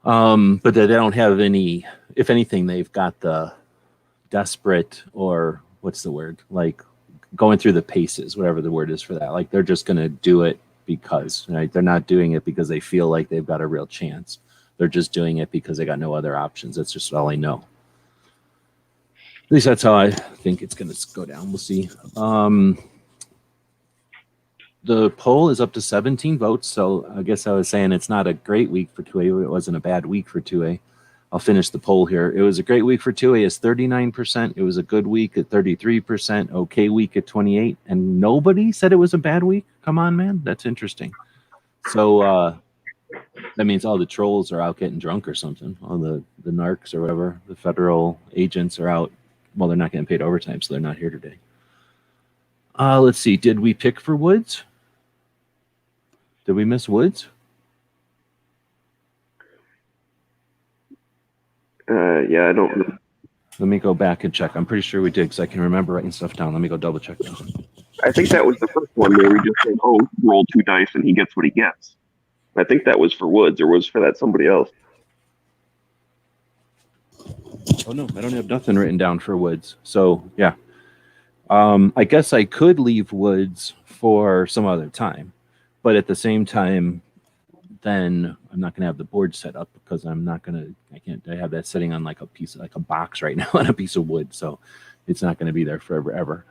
But they don't have any, if anything, they've got the desperate, or what's the word? Like going through the paces, whatever the word is for that. Like they're just going to do it because, right? They're not doing it because they feel like they've got a real chance. They're just doing it because they got no other options. That's just all I know. At least that's how I think it's going to go down. We'll see. The poll is up to 17 votes. So I guess I was saying it's not a great week for 2A. It wasn't a bad week for 2A. I'll finish the poll here. It was a great week for 2A is 39%. It was a good week at 33%. Okay week at 28%. And nobody said it was a bad week. Come on, man. That's interesting. So that means all the trolls are out getting drunk or something. All the narcs or whatever, the federal agents are out. Well, they're not getting paid overtime, so they're not here today. Let's see. Did we pick for Woods? Did we miss Woods? Yeah, I don't know. Let me go back and check. I'm pretty sure we did because I can remember writing stuff down. Let me go double check that. I think that was the first one where we just said, oh, roll 2 dice and he gets what he gets. I think that was for Woods, or was for that somebody else? Oh, no, I don't have nothing written down for Woods. So, yeah. I guess I could leave Woods for some other time. But at the same time, then I'm not going to have the board set up because I have that sitting on like a box right now on a piece of wood. So it's not going to be there forever.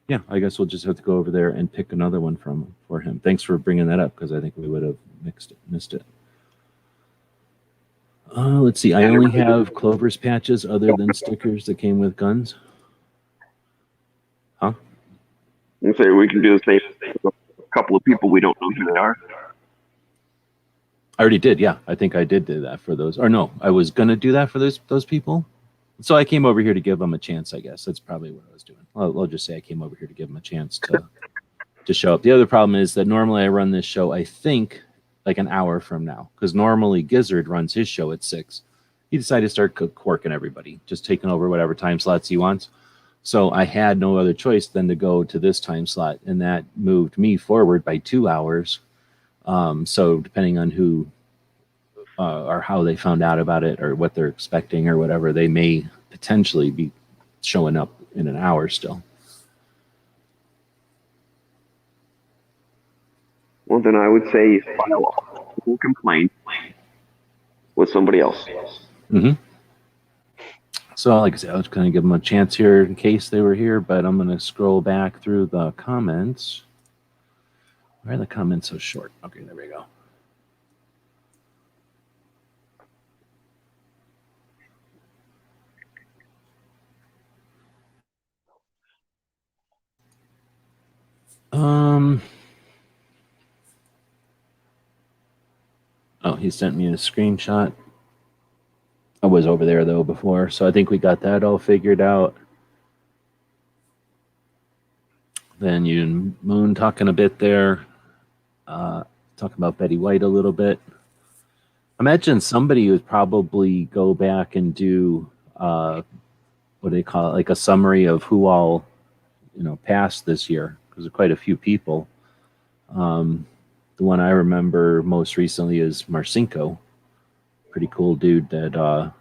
Yeah, I guess we'll just have to go over there and pick another one for him. Thanks for bringing that up because I think we would have missed it. Let's see. I only have Clover's patches other than stickers that came with guns. Huh? And say we can do the same with a couple of people we don't know who they are. I already did. Yeah, I think I did do that for those. Or no, I was gonna do that for those people. So I came over here to give them a chance. I guess that's probably what I was doing. I'll just say I came over here to give them a chance to show up. The other problem is that normally I run this show, I think, like an hour from now, because normally Gizzard runs his show at 6. He decided to start quirking everybody, just taking over whatever time slots he wants. So I had no other choice than to go to this time slot, and that moved me forward by 2 hours. So depending on who or how they found out about it or what they're expecting or whatever, they may potentially be showing up in an hour still. Well, then I would say file a full complaint with somebody else. Mm-hmm. So, like I said, I was going to give them a chance here in case they were here, but I'm going to scroll back through the comments. Why are the comments so short? Okay, there we go. Oh, he sent me a screenshot. I was over there though before, so I think we got that all figured out. Then you and Moon talking a bit there, talking about Betty White a little bit. Imagine somebody would probably go back and do what do they call it, like a summary of who all passed this year, because there are quite a few people. The one I remember most recently is Marcinko. Pretty cool dude that,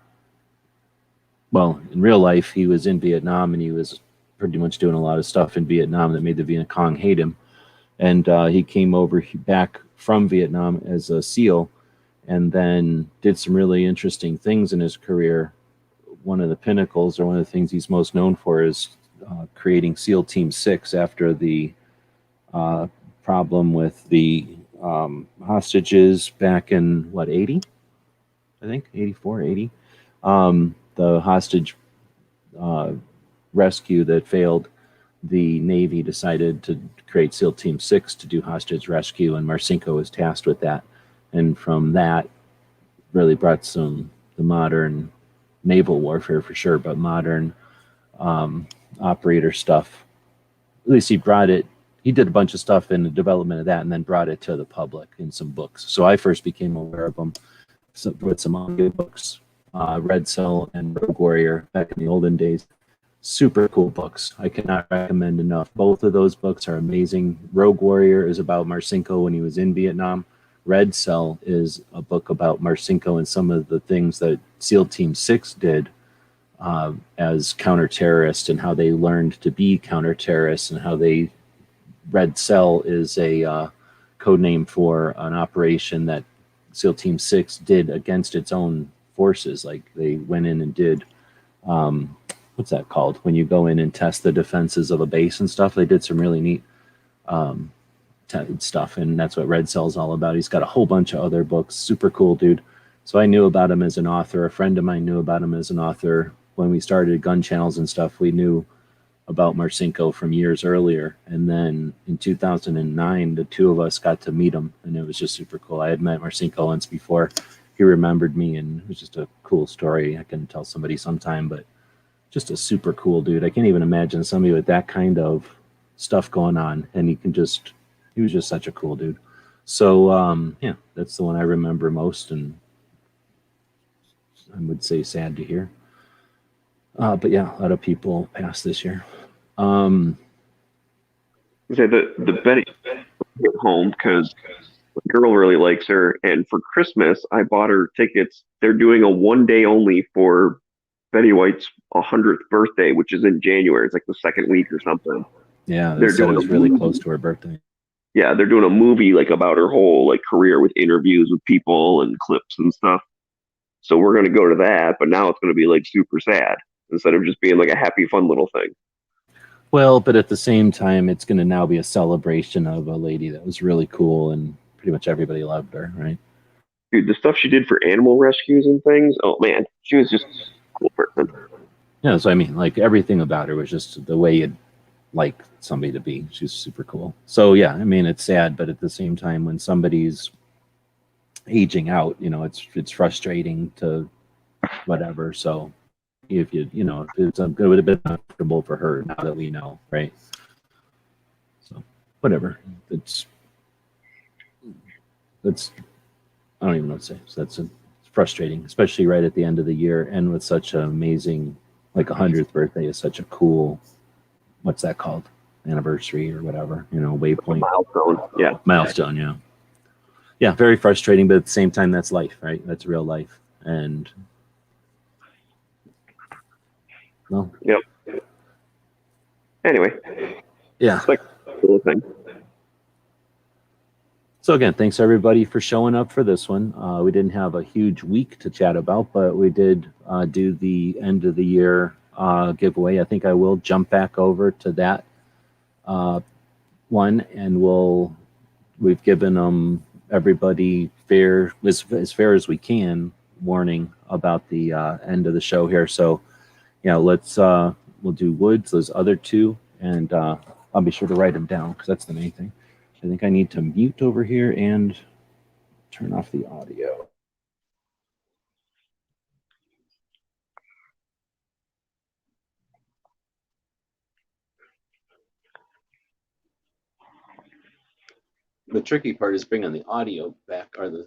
well, in real life, he was in Vietnam and he was pretty much doing a lot of stuff in Vietnam that made the Viet Cong hate him. And he came back from Vietnam as a SEAL and then did some really interesting things in his career. One of the pinnacles, or one of the things he's most known for, is creating SEAL Team 6 after the problem with the hostages back in, 80? I think, 84, 80. The hostage rescue that failed, the Navy decided to create SEAL Team 6 to do hostage rescue, and Marcinko was tasked with that. And from that, really brought the modern naval warfare for sure, but modern operator stuff. At least he brought it. He did a bunch of stuff in the development of that and then brought it to the public in some books. So I first became aware of them with some audio books, Red Cell and Rogue Warrior back in the olden days. Super cool books. I cannot recommend enough. Both of those books are amazing. Rogue Warrior is about Marcinko when he was in Vietnam. Red Cell is a book about Marcinko and some of the things that SEAL Team 6 did as counter-terrorists and how they learned to be counter-terrorists and how they... Red Cell is a code name for an operation that SEAL Team 6 did against its own forces. Like they went in and did, what's that called? When you go in and test the defenses of a base and stuff, they did some really neat stuff. And that's what Red Cell is all about. He's got a whole bunch of other books. Super cool dude. So I knew about him as an author. A friend of mine knew about him as an author. When we started gun channels and stuff, we knew about Marcinko from years earlier. And then in 2009, the two of us got to meet him, and it was just super cool. I had met Marcinko once before. He remembered me, and it was just a cool story. I can tell somebody sometime, but just a super cool dude. I can't even imagine somebody with that kind of stuff going on, and he was just such a cool dude. So, yeah, that's the one I remember most, and I would say sad to hear. But yeah, a lot of people passed this year. The Betty at home because the girl really likes her, and for Christmas I bought her tickets. They're doing a 1 day only for Betty White's 100th birthday, which is in January. It's like the second week or something. Yeah, they're doing it was really close to her birthday. Yeah, they're doing a movie like about her whole like career with interviews with people and clips and stuff. So we're gonna go to that, but now it's gonna be like super sad instead of just being like a happy, fun little thing. Well, but at the same time, it's going to now be a celebration of a lady that was really cool and pretty much everybody loved her, right? Dude, the stuff she did for animal rescues and things, oh man, she was just a cool person. Yeah, so I mean, like everything about her was just the way like somebody to be. She's super cool. So yeah, I mean, it's sad, but at the same time, when somebody's aging out, you know, it's frustrating to whatever. So if you know, it would have been uncomfortable for her now that we know, right? So whatever. It's I don't even know what to say. So it's frustrating, especially right at the end of the year, and with such an amazing, like 100th birthday is such a cool, what's that called? Anniversary or whatever, you know, waypoint. Milestone. Yeah. Milestone, yeah. Yeah, very frustrating, but at the same time, that's life, right? That's real life. And well, Yep. Anyway, yeah. it's like a little thing. So again, thanks everybody for showing up for this one. We didn't have a huge week to chat about, but we did do the end of the year giveaway. I think I will jump back over to that one, and we've given them everybody as fair as we can warning about the end of the show here. So yeah, we'll do Woods, those other two, and I'll be sure to write them down because that's the main thing. I think I need to mute over here and turn off the audio. The tricky part is bringing the audio back, or the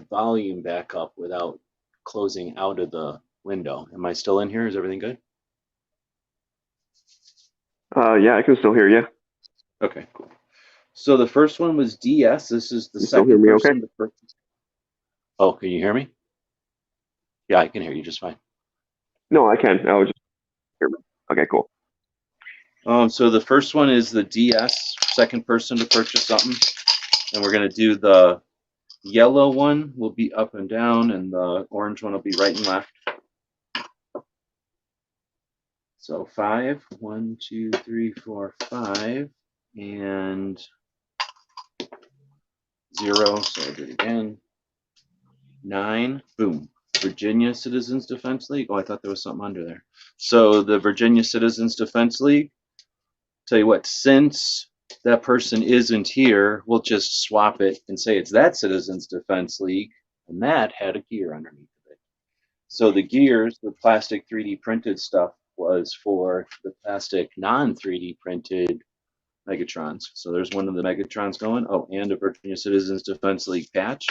volume back up without closing out of the window. Am I still in here? Is everything good? Yeah, I can still hear you. Okay, cool. So the first one was DS. This is the You still second hear me person. okay? Oh, can you hear me? Yeah, I can hear you just fine. No, I can. I was just hear me. Okay, cool. So the first one is the DS, second person to purchase something. And we're going to do the yellow one will be up and down, and the orange one will be right and left. So 5, 1, 2, 3, 4, 5, and 0. So I'll do it again. 9, boom. Virginia Citizens Defense League. Oh, I thought there was something under there. So the Virginia Citizens Defense League. Tell you what, since that person isn't here, we'll just swap it and say it's that Citizens Defense League, and that had a gear underneath of it. So the gears, the plastic 3D printed stuff, was for the plastic non-3D printed Megatrons. So there's one of the Megatrons going. Oh, and a Virginia Citizens Defense League patch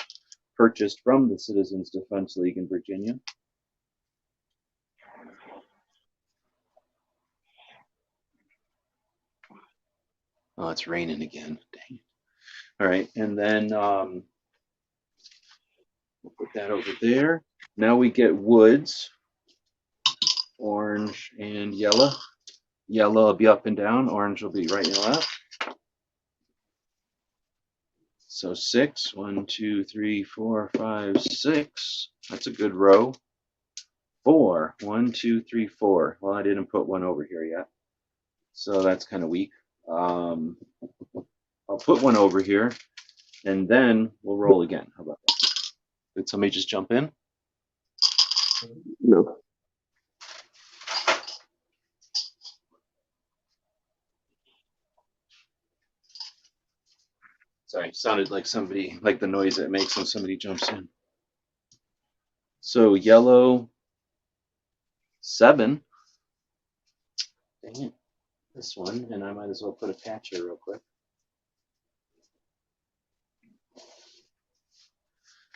purchased from the Citizens Defense League in Virginia. Oh, it's raining again. Dang it. All right, and then we'll put that over there. Now we get Woods, orange and yellow. Yellow will be up and down, orange will be right and left. So 6, 1, 2, 3, 4, 5, 6. That's a good row. 4, 1, 2, 3, 4. Well, I didn't put one over here yet, so that's kind of weak. I'll put one over here, and then we'll roll again. How about that? Did somebody just jump in? No. Sorry, sounded like somebody, like the noise that makes when somebody jumps in. So yellow, 7. Dang it. This one, and I might as well put a patch here real quick.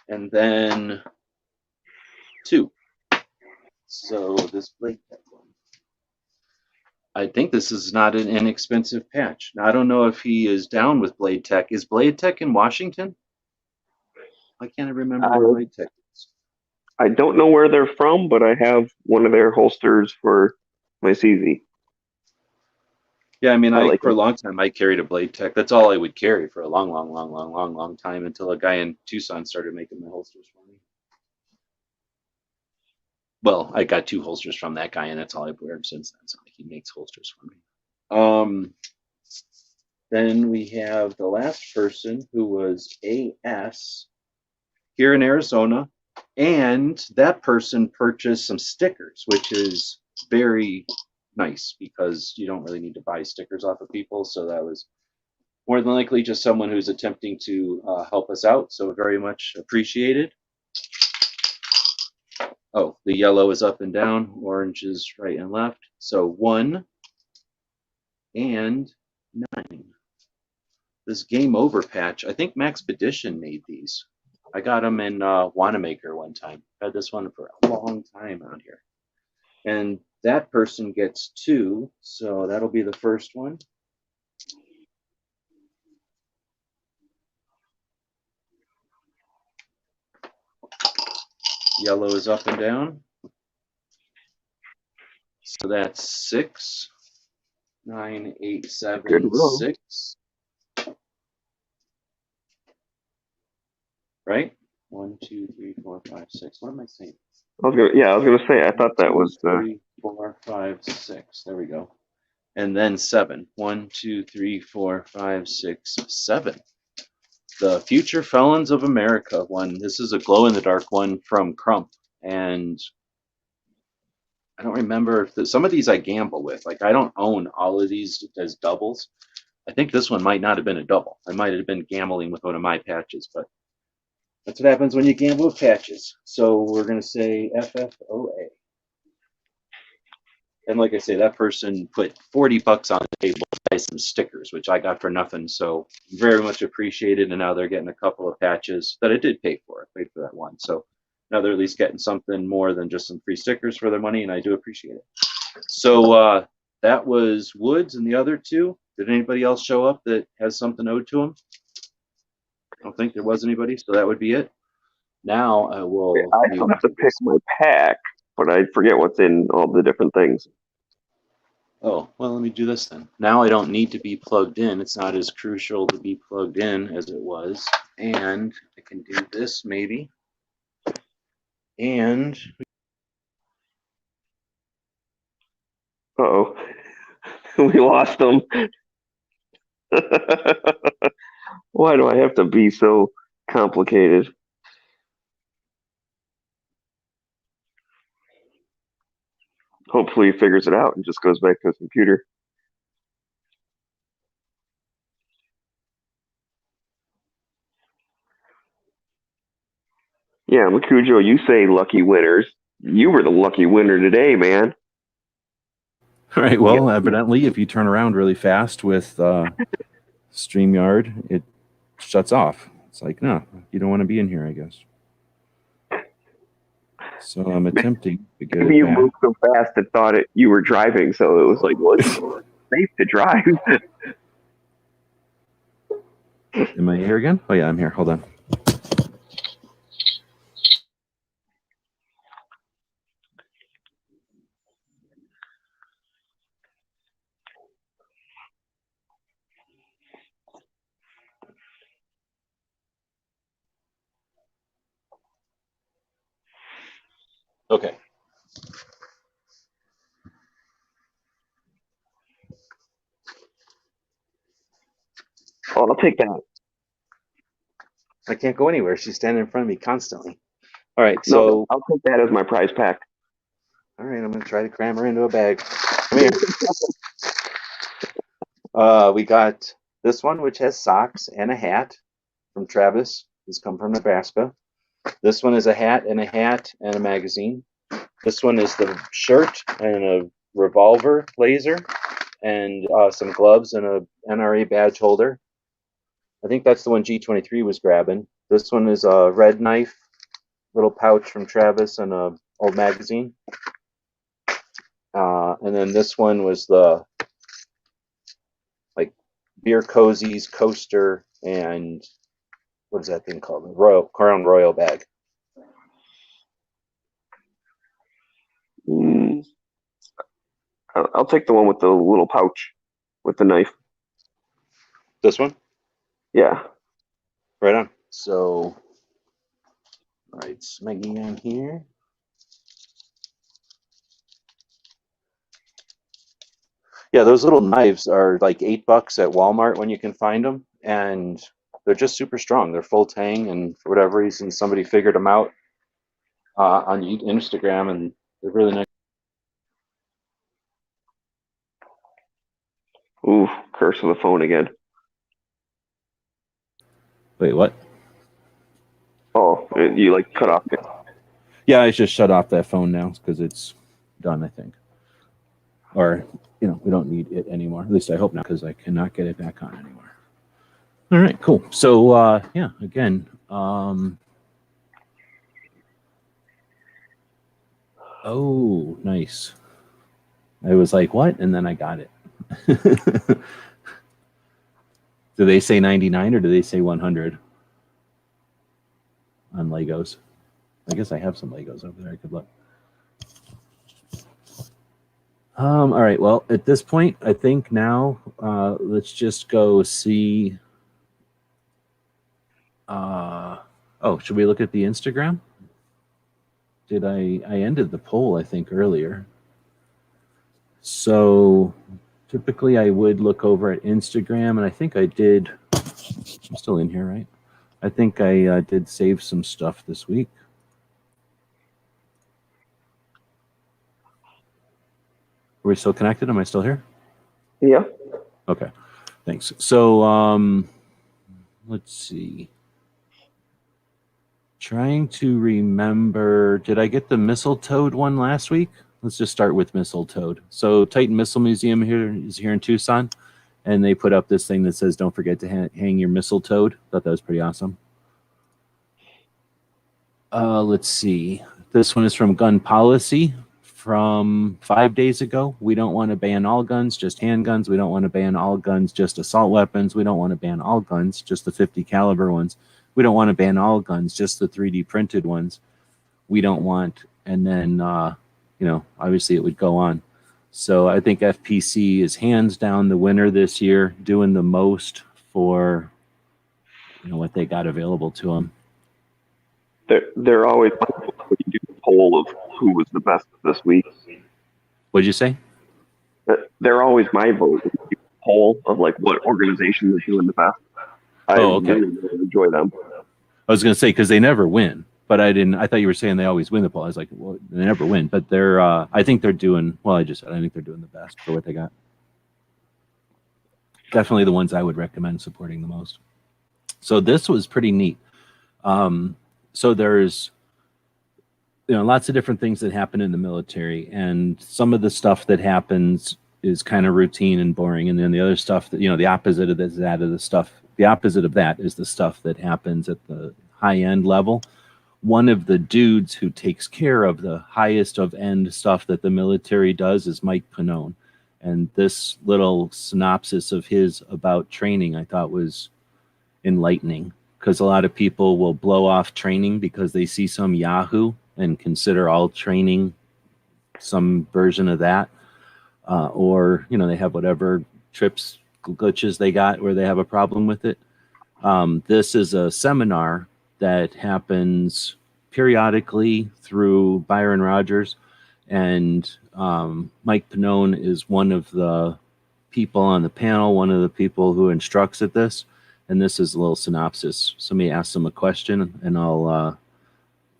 And then 2. So this blade tech one. I think this is not an inexpensive patch. Now, I don't know if he is down with Blade Tech. Is Blade Tech in Washington? Why can't I remember where Blade Tech is? I don't know where they're from, but I have one of their holsters for my CZ. Yeah, I mean, like for a it. long time, I carried a Blade Tech. That's all I would carry for a long time until a guy in Tucson started making the holsters for me. Well, I got 2 holsters from that guy, and that's all I've wear since then. So he makes holsters for me. Then we have the last person who was AS here in Arizona, and that person purchased some stickers, which is very nice because you don't really need to buy stickers off of people. So that was more than likely just someone who's attempting to help us out. So very much appreciated. Oh, the yellow is up and down, orange is right and left. So 1 and 9. This Game Over patch, I think Maxpedition made these. I got them in Wanamaker one time. Had this one for a long time out here. And that person gets 2, so that'll be the first one. Yellow is up and down. So that's 6, 9, 8, 7, 6. Right? 1, 2, 3, 4, 5, 6. What am I saying? I was gonna say. I thought that was 3, 4, 5, 6. There we go. And then 7. 1, 2, 3, 4, 5, 6, 7. The Future Felons of America one. This is a glow-in-the-dark one from Crump, and I don't remember if some of these I gamble with. Like, I don't own all of these as doubles. I think this one might not have been a double. I might have been gambling with one of my patches, but that's what happens when you gamble with patches. So we're going to say FFOA. And like I say, that person put $40 on the table to buy some stickers, which I got for nothing. So very much appreciated. And now they're getting a couple of patches that I did pay for. I paid for that one. So now they're at least getting something more than just some free stickers for their money, and I do appreciate it. So that was Woods and the other 2. Did anybody else show up that has something owed to them? I don't think there was anybody, so that would be it. Now I will. I still have to pick my pack, but I forget what's in all the different things. Oh, well, let me do this then. Now I don't need to be plugged in. It's not as crucial to be plugged in as it was. And I can do this maybe. And Uh-oh. We lost them. Why do I have to be so complicated? Hopefully he figures it out and just goes back to his computer. Yeah, Makujo, you say lucky winners. You were the lucky winner today, man. All right. Well, evidently, if you turn around really fast with StreamYard, it shuts off. It's like, no, you don't want to be in here, I guess. So I'm attempting to get Maybe it you back. moved so fast and thought you were driving, so it was like, well, it's safe to drive. Am I here again? Oh, yeah, I'm here. Hold on. okay. Oh, I'll take that. I can't go anywhere. She's standing in front of me constantly. All right, so No, I'll take that as my prize pack. all right, I'm gonna try to cram her into a bag. Come here. We got this one, which has socks and a hat from Travis. He's come from Nebraska. This one is a hat and a magazine. This one is the shirt and a revolver laser and some gloves and a NRA badge holder. I think that's the one G23 was grabbing. This one is a red knife, little pouch from Travis, and a old magazine. And then this one was the like beer cozies coaster and what is that thing called? The Crown Royal bag. I'll take the one with the little pouch with the knife. This one? Yeah. Right on. So, all right, Smeggy on here. Yeah, those little knives are like $8 at Walmart when you can find them, and they're just super strong. They're full tang, and for whatever reason, somebody figured them out on Instagram, and they're really nice. Ooh, curse of the phone again. Wait, what? Oh, you like cut off it. Yeah, I just shut off that phone now because it's done, I think. Or, we don't need it anymore. At least I hope not, because I cannot get it back on anymore. All right, cool. So, again, oh, nice. I was like, what? And then I got it. Do they say 99 or do they say 100 on Legos? I guess I have some Legos over there. I could look. All right. Well, at this point, I think now let's just go see. Should we look at the Instagram? I ended the poll, I think, earlier. So typically I would look over at Instagram, and I think I did. I'm still in here, right? I think I did save some stuff this week. Are we still connected? Am I still here? Yeah. Okay. Thanks. So let's see. Trying to remember, did I get the Mistletoe one last week? Let's just start with Mistletoe. So Titan Missile Museum is here in Tucson, and they put up this thing that says, don't forget to hang your mistletoe. Thought that was pretty awesome. Let's see. This one is from Gun Policy from 5 days ago. We don't want to ban all guns, just handguns. We don't want to ban all guns, just assault weapons. We don't want to ban all guns, just the 50 caliber ones. We don't want to ban all guns, just the 3D printed ones. We don't want, and then, obviously it would go on. So I think FPC is hands down the winner this year, doing the most for, what they got available to them. They're always when you do the poll of who was the best this week. What'd you say? They're always my vote. Poll of like what organization is doing the best. Okay. Really enjoy them. I was going to say, because they never win, but I thought you were saying they always win the poll. I was like, well, they never win, but I think they're doing, I think they're doing the best for what they got. Definitely the ones I would recommend supporting the most. So this was pretty neat. So there's, lots of different things that happen in the military, and some of the stuff that happens is kind of routine and boring. And then the other stuff that, the opposite of the opposite of that is the stuff that happens at the high end level. One of the dudes who takes care of the highest of end stuff that the military does is Mike Pannone. And this little synopsis of his about training I thought was enlightening, because a lot of people will blow off training because they see some Yahoo and consider all training some version of that. Or, they have whatever trips, glitches they got where they have a problem with it. This is a seminar that happens periodically through Byron Rogers, and Mike Pannone is one of the people on the panel, one of the people who instructs at this. And this is a little synopsis. Somebody asks him a question, and I'll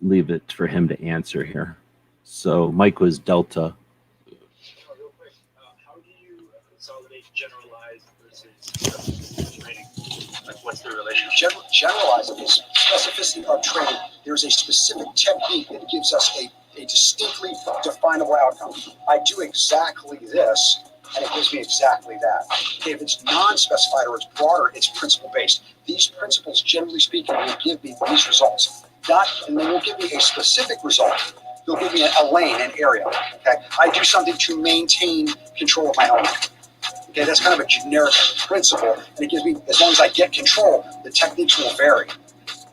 leave it for him to answer here. So Mike was Delta. Real quick, how do you consolidate generalized versus training? Like, what's the relationship? Generalized is specificity of training. There's a specific technique that gives us a distinctly definable outcome. I do exactly this, and it gives me exactly that. Okay, if it's non-specified or it's broader, it's principle-based. These principles, generally speaking, will give me these results. And they won't give me a specific result. They'll give me a lane, an area. Okay, I do something to maintain control of my element. Okay, that's kind of a generic principle, and it gives me, as long as I get control, the techniques will vary.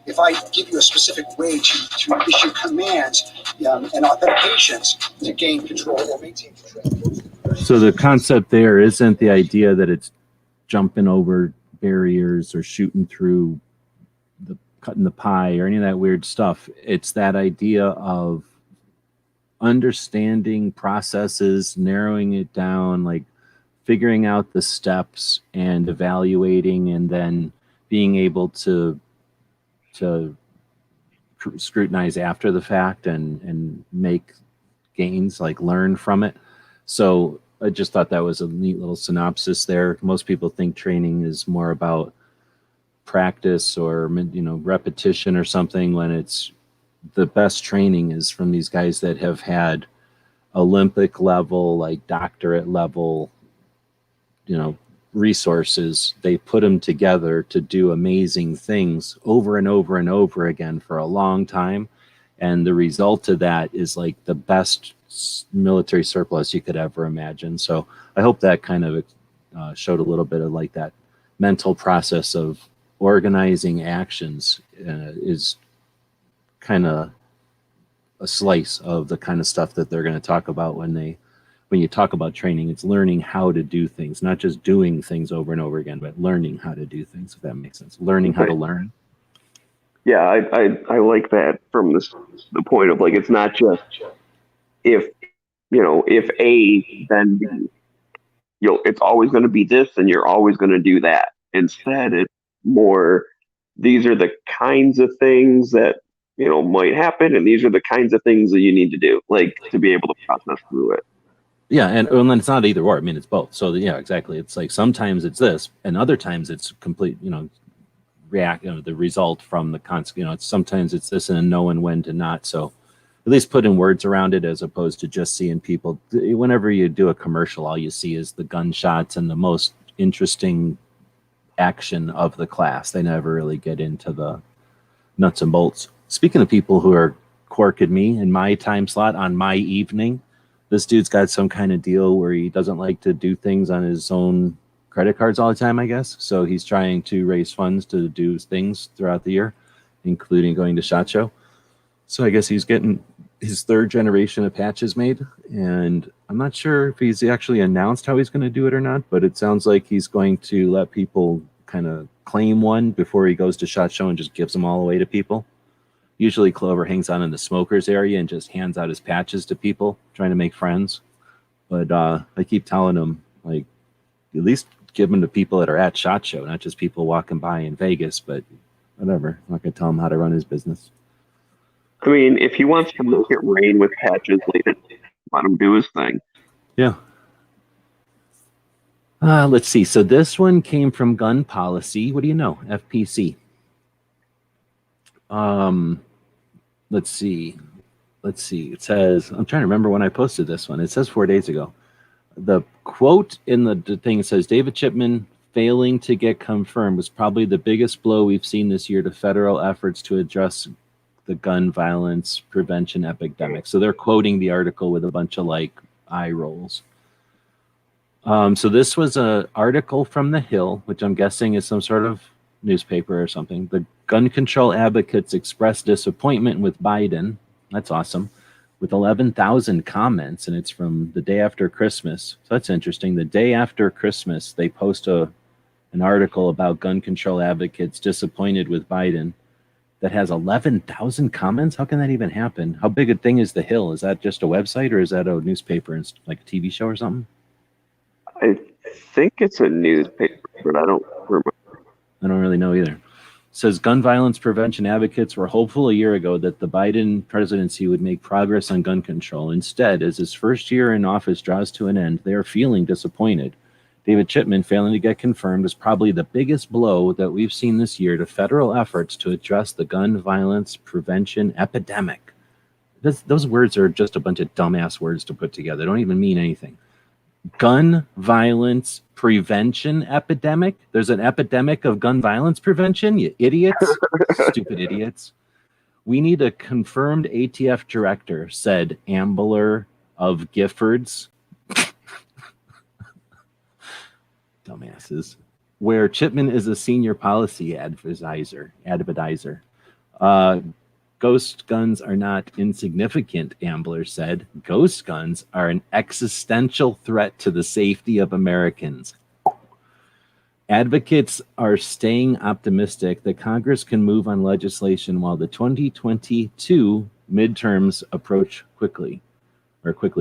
If I give you a specific way to issue commands and authentications to gain control or maintain control. So the concept there isn't the idea that it's jumping over barriers or shooting through cutting the pie or any of that weird stuff. It's that idea of understanding processes, narrowing it down, like figuring out the steps and evaluating, and then being able to scrutinize after the fact and make gains, like learn from it. So I just thought that was a neat little synopsis there. Most people think training is more about practice or, you know, repetition or something, when it's the best training is from these guys that have had Olympic level, like doctorate level, you know, resources. They put them together to do amazing things over and over and over again for a long time. And the result of that is like the best military surplus you could ever imagine. So I hope that kind of showed a little bit of like that mental process of organizing actions is kind of a slice of the kind of stuff that they're going to talk about when you talk about training. It's learning how to do things, not just doing things over and over again, but learning how to do things, if that makes sense. Learning how to learn. Yeah, I like that from the point of like, it's not just if, you know, if A, then B. It's always going to be this, and you're always going to do that. Instead, it's more, these are the kinds of things that, you know, might happen, and these are the kinds of things that you need to do, like, to be able to process through it. Yeah, and then it's not either or. I mean, it's both. So yeah, exactly. It's like sometimes it's this, and other times it's complete, you know, the result from the consequence. You know, sometimes it's this and knowing when to not. So at least putting words around it, as opposed to just seeing people. Whenever you do a commercial, all you see is the gunshots and the most interesting action of the class. They never really get into the nuts and bolts. Speaking of people who are corking me in my time slot on my evening, this dude's got some kind of deal where he doesn't like to do things on his own credit cards all the time, I guess. So he's trying to raise funds to do things throughout the year, including going to SHOT Show. So I guess he's getting his third generation of patches made, and I'm not sure if he's actually announced how he's going to do it or not, but it sounds like he's going to let people kind of claim one before he goes to SHOT Show and just gives them all away to people. Usually Clover hangs out in the smokers area and just hands out his patches to people, trying to make friends. But I keep telling him, like, at least give them to people that are at SHOT Show, not just people walking by in Vegas, but whatever. I'm not going to tell him how to run his business. I mean, if he wants to make it rain with patches, let him do his thing. Yeah. Let's see. So this one came from Gun Policy. What do you know? FPC. Let's see. It says, I'm trying to remember when I posted this one. It says 4 days ago. The quote in the thing says, David Chipman failing to get confirmed was probably the biggest blow we've seen this year to federal efforts to address the gun violence prevention epidemic. So they're quoting the article with a bunch of like eye rolls. So this was an article from The Hill, which I'm guessing is some sort of newspaper or something. The gun control advocates expressed disappointment with Biden. That's awesome. With 11,000 comments, and it's from the day after Christmas. So that's interesting. The day after Christmas, they post an article about gun control advocates disappointed with Biden that has 11,000 comments. How can that even happen? How big a thing is The Hill? Is that just a website, or is that a newspaper and like a TV show or something? I think it's a newspaper, but I don't remember. I don't really know either. It says gun violence prevention advocates were hopeful a year ago that the Biden presidency would make progress on gun control. Instead, as his first year in office draws to an end, they are feeling disappointed. David Chipman failing to get confirmed is probably the biggest blow that we've seen this year to federal efforts to address the gun violence prevention epidemic. Those words are just a bunch of dumbass words to put together. They don't even mean anything. Gun violence prevention epidemic? There's an epidemic of gun violence prevention? You idiots. Stupid idiots. We need a confirmed ATF director, said Ambler of Giffords. Dumbasses. Where Chipman is a senior policy advisor. Ghost guns are not insignificant, Ambler said. Ghost guns are an existential threat to the safety of Americans. Advocates are staying optimistic that Congress can move on legislation while the 2022 midterms quickly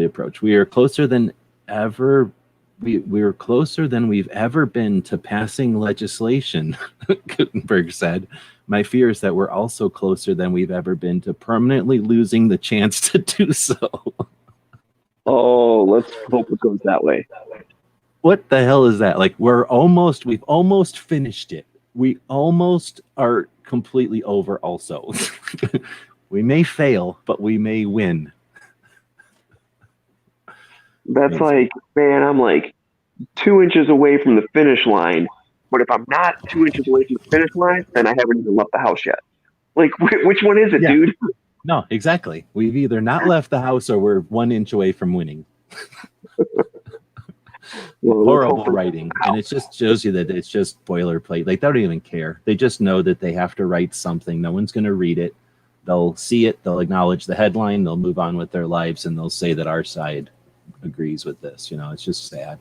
approach. We are closer than ever. We are closer than we've ever been to passing legislation, Gutenberg said. My fear is that we're also closer than we've ever been to permanently losing the chance to do so. Oh, let's hope it goes that way. What the hell is that? Like we've almost finished it. We almost are completely over also. We may fail, but we may win. That's like, man, I'm like 2 inches away from the finish line. But if I'm not 2 inches away from the finish line, then I haven't even left the house yet. Like, which one is it, dude? No, exactly. We've either not left the house or we're 1 inch away from winning. Well, horrible writing, and it just shows you that it's just boilerplate. Like they don't even care. They just know that they have to write something. No one's going to read it. They'll see it, they'll acknowledge the headline, they'll move on with their lives, and they'll say that our side agrees with this. You know, it's just sad.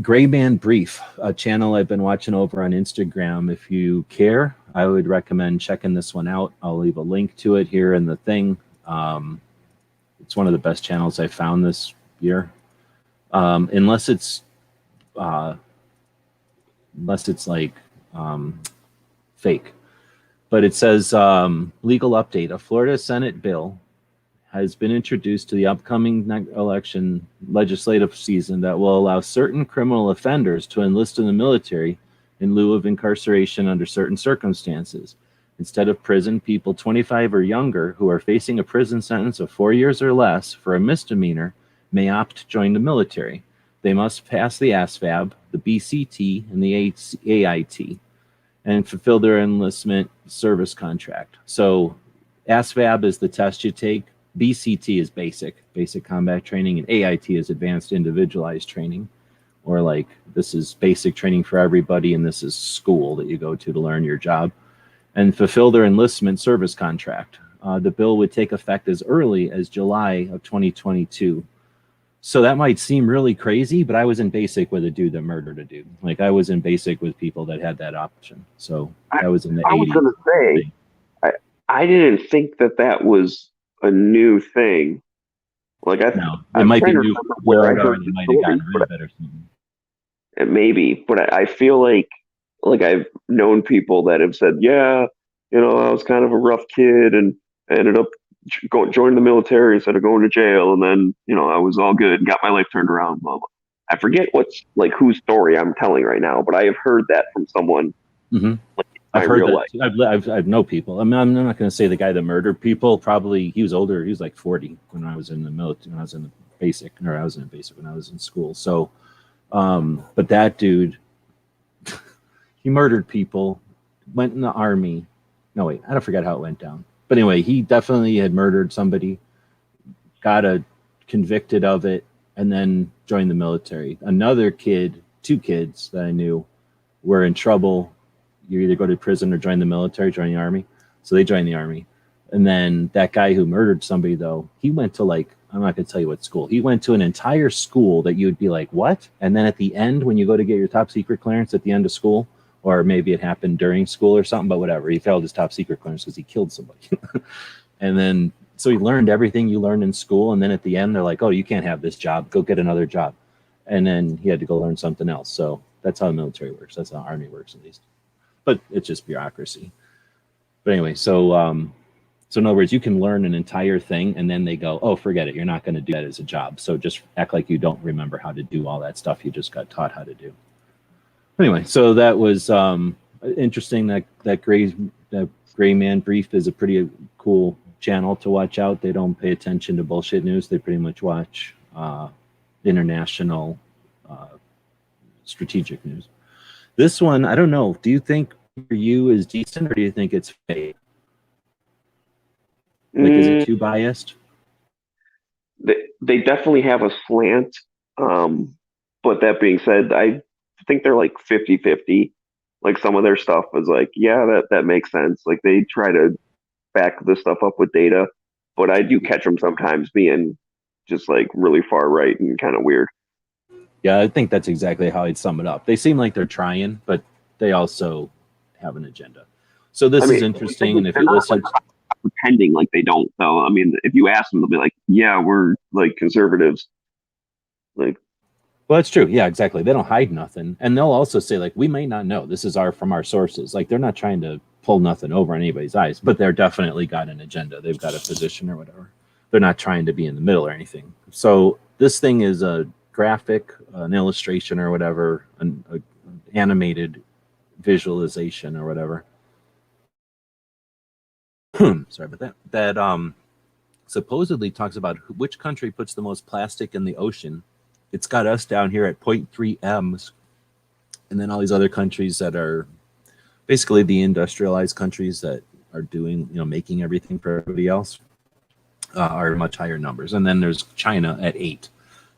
Gray Man Brief, a channel I've been watching over on Instagram. If you care, I would recommend checking this one out. I'll leave a link to it here in the thing. It's one of the best channels I found this year. Unless it's like fake. But it says legal update. A Florida Senate bill has been introduced to the upcoming election legislative season that will allow certain criminal offenders to enlist in the military in lieu of incarceration under certain circumstances. Instead of prison, people 25 or younger who are facing a prison sentence of 4 years or less for a misdemeanor may opt to join the military. They must pass the ASVAB, the BCT, and the AIT, and fulfill their enlistment service contract. So ASVAB is the test you take. BCT is basic combat training, and AIT is advanced individualized training, or like this is basic training for everybody, and this is school that you go to learn your job, and fulfill their enlistment service contract. The bill would take effect as early as July of 2022. So that might seem really crazy, but I was in basic with a dude that murdered a dude. Like I was in basic with people that had that option. So I was in the 80s. I was going to say, I didn't think that was a new thing. Like it might be new. Where I heard it might have gotten rid of it or something. It may be, but I feel like I've known people that have said, yeah, I was kind of a rough kid and I ended up joining the military instead of going to jail, and then I was all good and got my life turned around. Blah, blah. I forget whose story I'm telling right now, but I have heard that from someone. Mm-hmm. I've heard that. I've known people. I mean, I'm not going to say the guy that murdered people. Probably he was older. He was like 40 when I was in the military. When I was in the basic, or I was in basic when I was in school. So, but that dude, he murdered people, went in the army. No, wait, I don't forget how it went down. But anyway, he definitely had murdered somebody, got convicted of it, and then joined the military. Another kid, 2 kids that I knew, were in trouble. You either go to prison or join the military, join the army. So they joined the army. And then that guy who murdered somebody, though, he went to I'm not going to tell you what school. He went to an entire school that you would be like, what? And then at the end, when you go to get your top secret clearance at the end of school, or maybe it happened during school or something, but whatever. He failed his top secret clearance because he killed somebody. And then, so he learned everything you learned in school. And then at the end, they're like, oh, you can't have this job. Go get another job. And then he had to go learn something else. So that's how the military works. That's how the army works, at least. But it's just bureaucracy. But anyway, so in other words, you can learn an entire thing and then they go, oh, forget it. You're not going to do that as a job. So just act like you don't remember how to do all that stuff you just got taught how to do. Anyway, so that was interesting. That Gray Man Brief is a pretty cool channel to watch out. They don't pay attention to bullshit news. They pretty much watch international strategic news. This one, I don't know. Do you think for you is decent, or do you think it's fake? Like, is it too biased? They definitely have a slant. But that being said, I think they're like 50-50. Like some of their stuff is like, yeah, that makes sense. Like they try to back this stuff up with data, but I do catch them sometimes being just like really far right and kind of weird. Yeah, I think that's exactly how I'd sum it up. They seem like they're trying, but they also have an agenda. So this is interesting. And if you listen, pretending like they don't, though. I mean, if you ask them, they'll be like, yeah, we're like conservatives. Like, well, that's true. Yeah, exactly. They don't hide nothing. And they'll also say, like, we may not know. This is from our sources. Like, they're not trying to pull nothing over anybody's eyes, but they're definitely got an agenda. They've got a position or whatever. they're not trying to be in the middle or anything. So this thing is a graphic, an illustration or whatever, an animated visualization or whatever. Sorry about that. That supposedly talks about which country puts the most plastic in the ocean. It's got us down here at 0.3 M's, and then all these other countries that are basically the industrialized countries that are doing, making everything for everybody else, are much higher numbers. And then there's China at 8.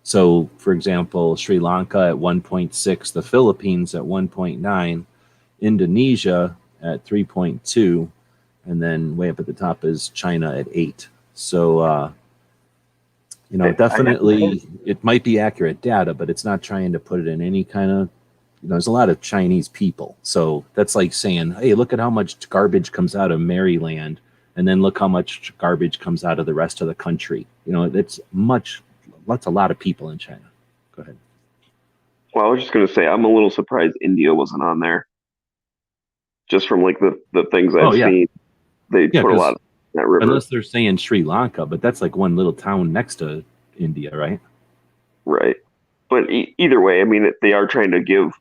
So, for example, Sri Lanka at 1.6, the Philippines at 1.9, Indonesia at 3.2, and then way up at the top is China at 8. So, definitely it might be accurate data, but it's not trying to put it in any kind of, there's a lot of Chinese people. So that's like saying, hey, look at how much garbage comes out of Maryland, and then look how much garbage comes out of the rest of the country. It's a lot of people in China. Go ahead. Well, I was just going to say, I'm a little surprised India wasn't on there. Just from like the things I've seen, they put a lot of that river. Unless they're saying Sri Lanka, but that's like one little town next to India, right? Right. But either way, I mean, they are trying to give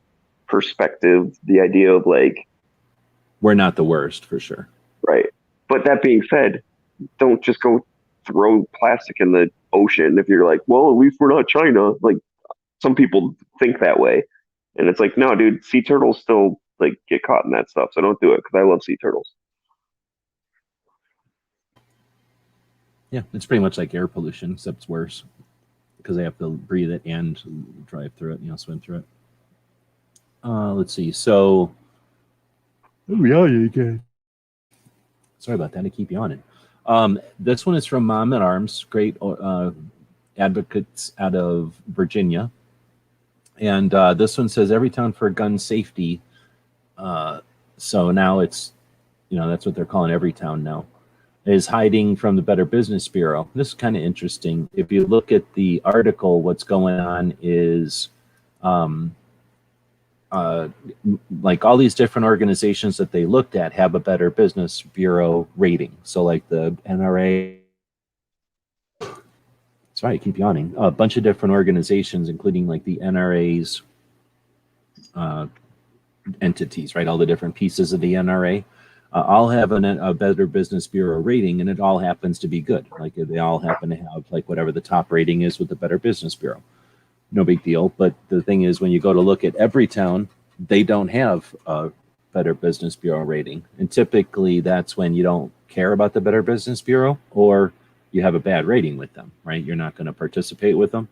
perspective, the idea of like, we're not the worst for sure. Right. But that being said, don't just go throw plastic in the ocean if you're like, well, at least we're not China. Like, some people think that way. And it's like, no, dude, sea turtles still like get caught in that stuff. So don't do it, because I love sea turtles. Yeah, it's pretty much like air pollution, except it's worse because they have to breathe it and drive through it, swim through it. Let's see. So, you can. Sorry about that. I keep yawning. This one is from Mom at Arms, great advocates out of Virginia. And this one says, every town for gun safety. So now it's, that's what they're calling every town now, is hiding from the Better Business Bureau. This is kind of interesting. If you look at the article, what's going on is like all these different organizations that they looked at have a Better Business Bureau rating. So like the NRA, sorry, I keep yawning, a bunch of different organizations, including like the NRA's entities, right? All the different pieces of the NRA. All have a Better Business Bureau rating, and it all happens to be good. Like they all happen to have like whatever the top rating is with the Better Business Bureau. No big deal. But the thing is, when you go to look at every town, they don't have a Better Business Bureau rating. And typically that's when you don't care about the Better Business Bureau, or you have a bad rating with them, right? You're not going to participate with them.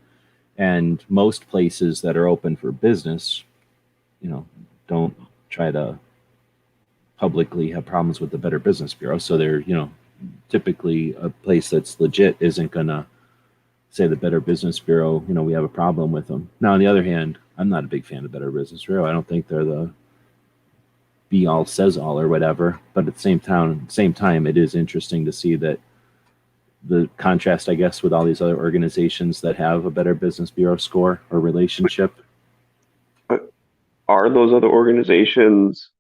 And most places that are open for business, don't try to publicly have problems with the Better Business Bureau. So they're, typically a place that's legit isn't going to say the Better Business Bureau, we have a problem with them. Now, on the other hand, I'm not a big fan of Better Business Bureau. I don't think they're the be all says all or whatever. But at the same time, it is interesting to see that the contrast, I guess, with all these other organizations that have a Better Business Bureau score or relationship. But are those other organizations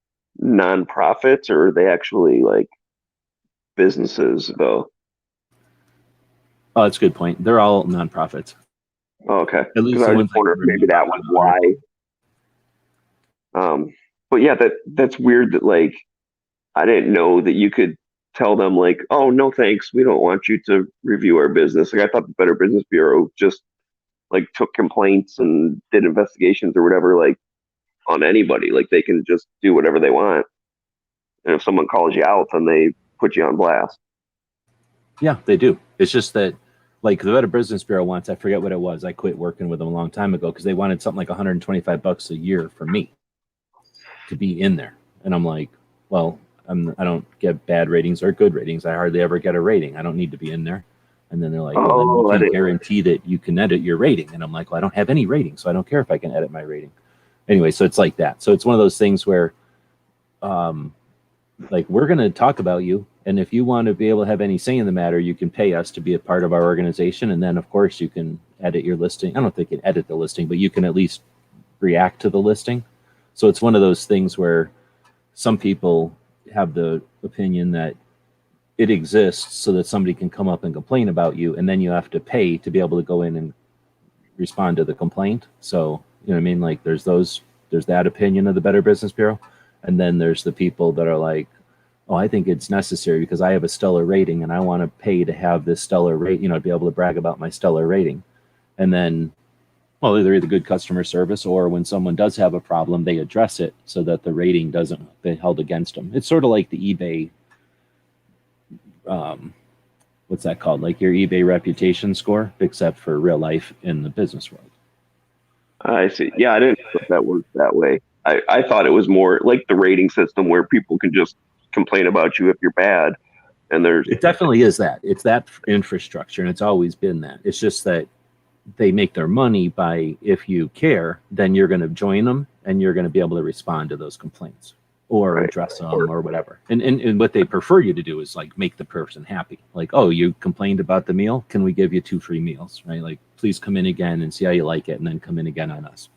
nonprofits, or are they actually like businesses though? Oh, that's a good point. They're all nonprofits. Oh, okay. At least I just wonder if maybe that was why. But yeah, that's weird that like I didn't know that you could tell them like, oh no thanks, we don't want you to review our business. Like I thought the Better Business Bureau just like took complaints and did investigations or whatever, like on anybody. Like they can just do whatever they want. And if someone calls you out, then they put you on blast. Yeah, they do. It's just that, like the Better Business Bureau wants, I forget what it was. I quit working with them a long time ago because they wanted something like $125 a year for me to be in there. And I'm like, well, I don't get bad ratings or good ratings. I hardly ever get a rating. I don't need to be in there. And then they're like, well, then you can't guarantee that you can edit your rating. And I'm like, well, I don't have any rating, so I don't care if I can edit my rating. Anyway, so it's like that. So it's one of those things where, like, we're going to talk about you. And if you want to be able to have any say in the matter, you can pay us to be a part of our organization. And then, of course, you can edit your listing. I don't think you can edit the listing, but you can at least react to the listing. So it's one of those things where some people have the opinion that it exists so that somebody can come up and complain about you, and then you have to pay to be able to go in and respond to the complaint. So, you know what I mean? Like there's that opinion of the Better Business Bureau. And then there's the people that are like, oh, I think it's necessary because I have a stellar rating and I want to pay to have this stellar rate, you know, to be able to brag about my stellar rating. And then, well, they're either good customer service, or when someone does have a problem, they address it so that the rating doesn't be held against them. It's sort of like the eBay, what's that called? Like your eBay reputation score, except for real life in the business world. I see. Yeah, I didn't know that worked that way. I thought it was more like the rating system where people can just complain about you if you're bad. And it definitely is that. It's that infrastructure, and it's always been that. It's just that they make their money by, if you care, then you're going to join them and you're going to be able to respond to those complaints or address them or whatever. And what they prefer you to do is like make the person happy. Like, oh, you complained about the meal. Can we give you 2 free meals? Right? Like, please come in again and see how you like it, and then come in again on us.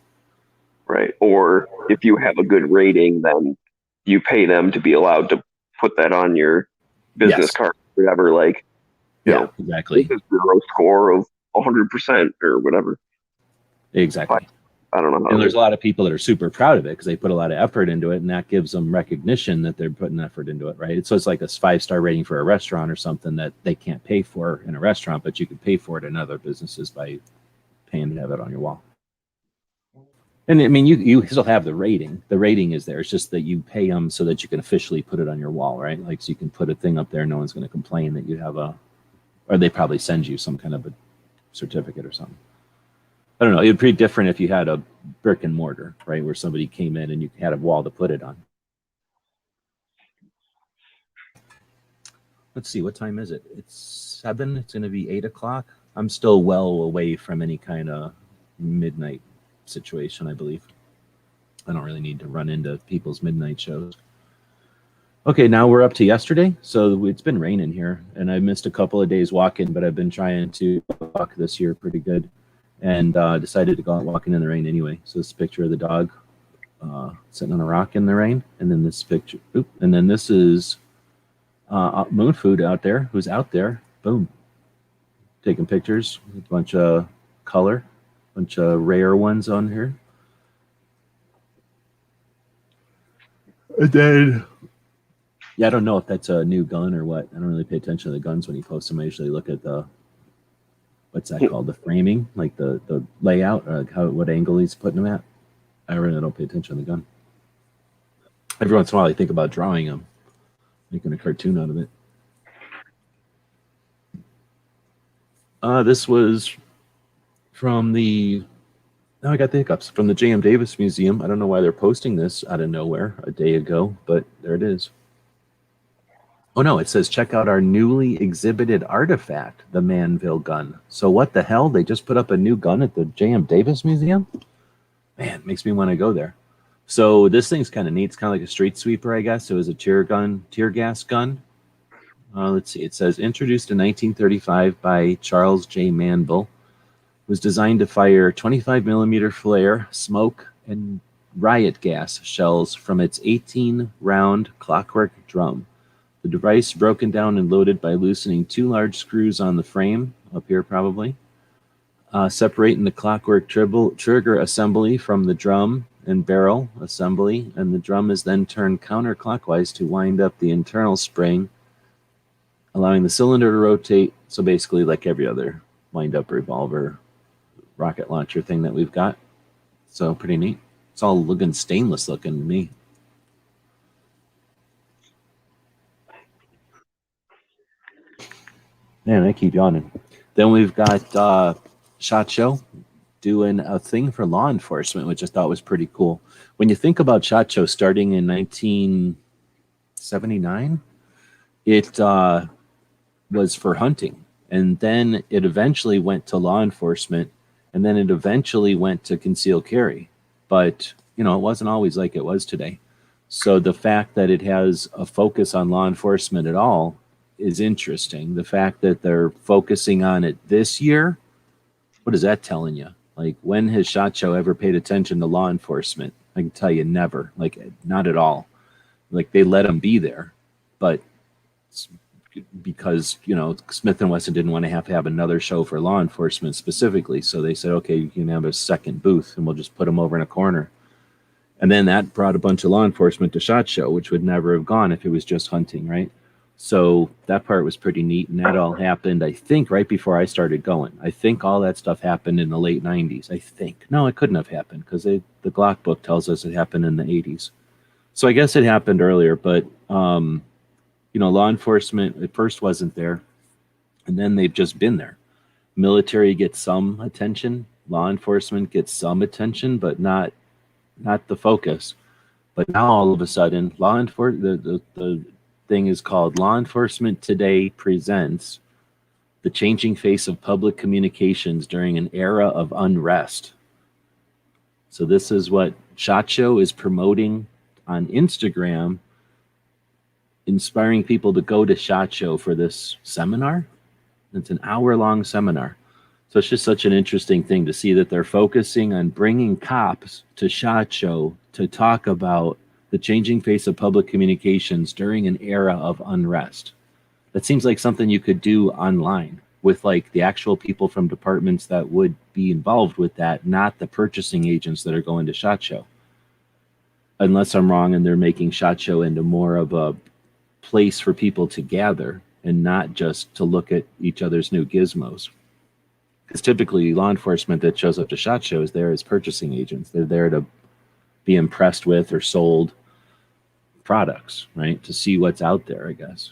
Right. Or if you have a good rating, then you pay them to be allowed to put that on your business card, or whatever. Like, you know, exactly. Business Bureau score of 100% or whatever. Exactly. I don't know. And there's a lot of people that are super proud of it because they put a lot of effort into it, and that gives them recognition that they're putting effort into it, right? So it's like a 5-star rating for a restaurant or something that they can't pay for in a restaurant, but you can pay for it in other businesses by paying to have it on your wall. And I mean, you still have the rating. The rating is there. It's just that you pay them so that you can officially put it on your wall, right? Like, so you can put a thing up there. No one's going to complain that you have or they probably send you some kind of a certificate or something. I don't know. It'd be pretty different if you had a brick and mortar, right? Where somebody came in and you had a wall to put it on. Let's see. What time is it? It's 7. It's going to be 8 o'clock. I'm still well away from any kind of midnight situation, I believe. I don't really need to run into people's midnight shows. Okay, now we're up to yesterday. So it's been raining here, and I missed a couple of days walking, but I've been trying to walk this year pretty good, and decided to go out walking in the rain anyway. So this picture of the dog sitting on a rock in the rain, and then this picture, and then this is Moon Food out there, who's out there, boom, taking pictures with a bunch of color. Bunch of rare ones on here. And then, yeah, I don't know if that's a new gun or what. I don't really pay attention to the guns when he posts them. I usually look at the, what's that called? The framing, like the layout, or like what angle he's putting them at. I really don't pay attention to the gun. Every once in a while I think about drawing them, making a cartoon out of it. This was from the, now I got the hiccups, from the J.M. Davis Museum. I don't know why they're posting this out of nowhere a day ago, but there it is. Oh no, it says check out our newly exhibited artifact, the Manville Gun. So what the hell? They just put up a new gun at the J.M. Davis Museum? Man, it makes me want to go there. So this thing's kind of neat. It's kind of like a street sweeper, I guess. It was a tear gas gun. Let's see. It says introduced in 1935 by Charles J. Manville. Was designed to fire 25 millimeter flare, smoke, and riot gas shells from its 18-round clockwork drum. The device broken down and loaded by loosening 2 large screws on the frame, up here probably, separating the clockwork trigger assembly from the drum and barrel assembly, and the drum is then turned counterclockwise to wind up the internal spring, allowing the cylinder to rotate. So basically like every other wind-up revolver rocket launcher thing that we've got. So pretty neat. It's all looking stainless looking to me. Man, I keep yawning. Then we've got SHOT Show doing a thing for law enforcement, which I thought was pretty cool. When you think about SHOT Show starting in 1979, it was for hunting. And then it eventually went to law enforcement. And then it eventually went to concealed carry. But, you know, it wasn't always like it was today. So the fact that it has a focus on law enforcement at all is interesting. The fact that they're focusing on it this year, what is that telling you? Like, when has SHOT Show ever paid attention to law enforcement? I can tell you never. Like, not at all. Like, they let them be there. But it's because, you know, Smith & Wesson didn't want to have another show for law enforcement specifically. So they said, okay, you can have a second booth and we'll just put them over in a corner. And then that brought a bunch of law enforcement to SHOT Show, which would never have gone if it was just hunting, right? So that part was pretty neat. And that all happened, I think, right before I started going. I think all that stuff happened in the late 90s. I think. No, it couldn't have happened because the Glock book tells us it happened in the 80s. So I guess it happened earlier, but, you know, law enforcement at first wasn't there. And then they've just been there. Military gets some attention. Law enforcement gets some attention, but not the focus. But now all of a sudden, law enforcement, the thing is called Law Enforcement Today Presents the Changing Face of Public Communications During an Era of Unrest. So this is what SHOT Show is promoting on Instagram, inspiring people to go to SHOT Show for this seminar. It's an hour-long seminar. So it's just such an interesting thing to see that they're focusing on bringing cops to SHOT Show to talk about the changing face of public communications during an era of unrest. That seems like something you could do online with like the actual people from departments that would be involved with that, not the purchasing agents that are going to SHOT Show. Unless I'm wrong and they're making SHOT Show into more of a place for people to gather and not just to look at each other's new gizmos. Because typically law enforcement that shows up to SHOT Show is there as purchasing agents. They're there to be impressed with or sold products, right? To see what's out there, I guess.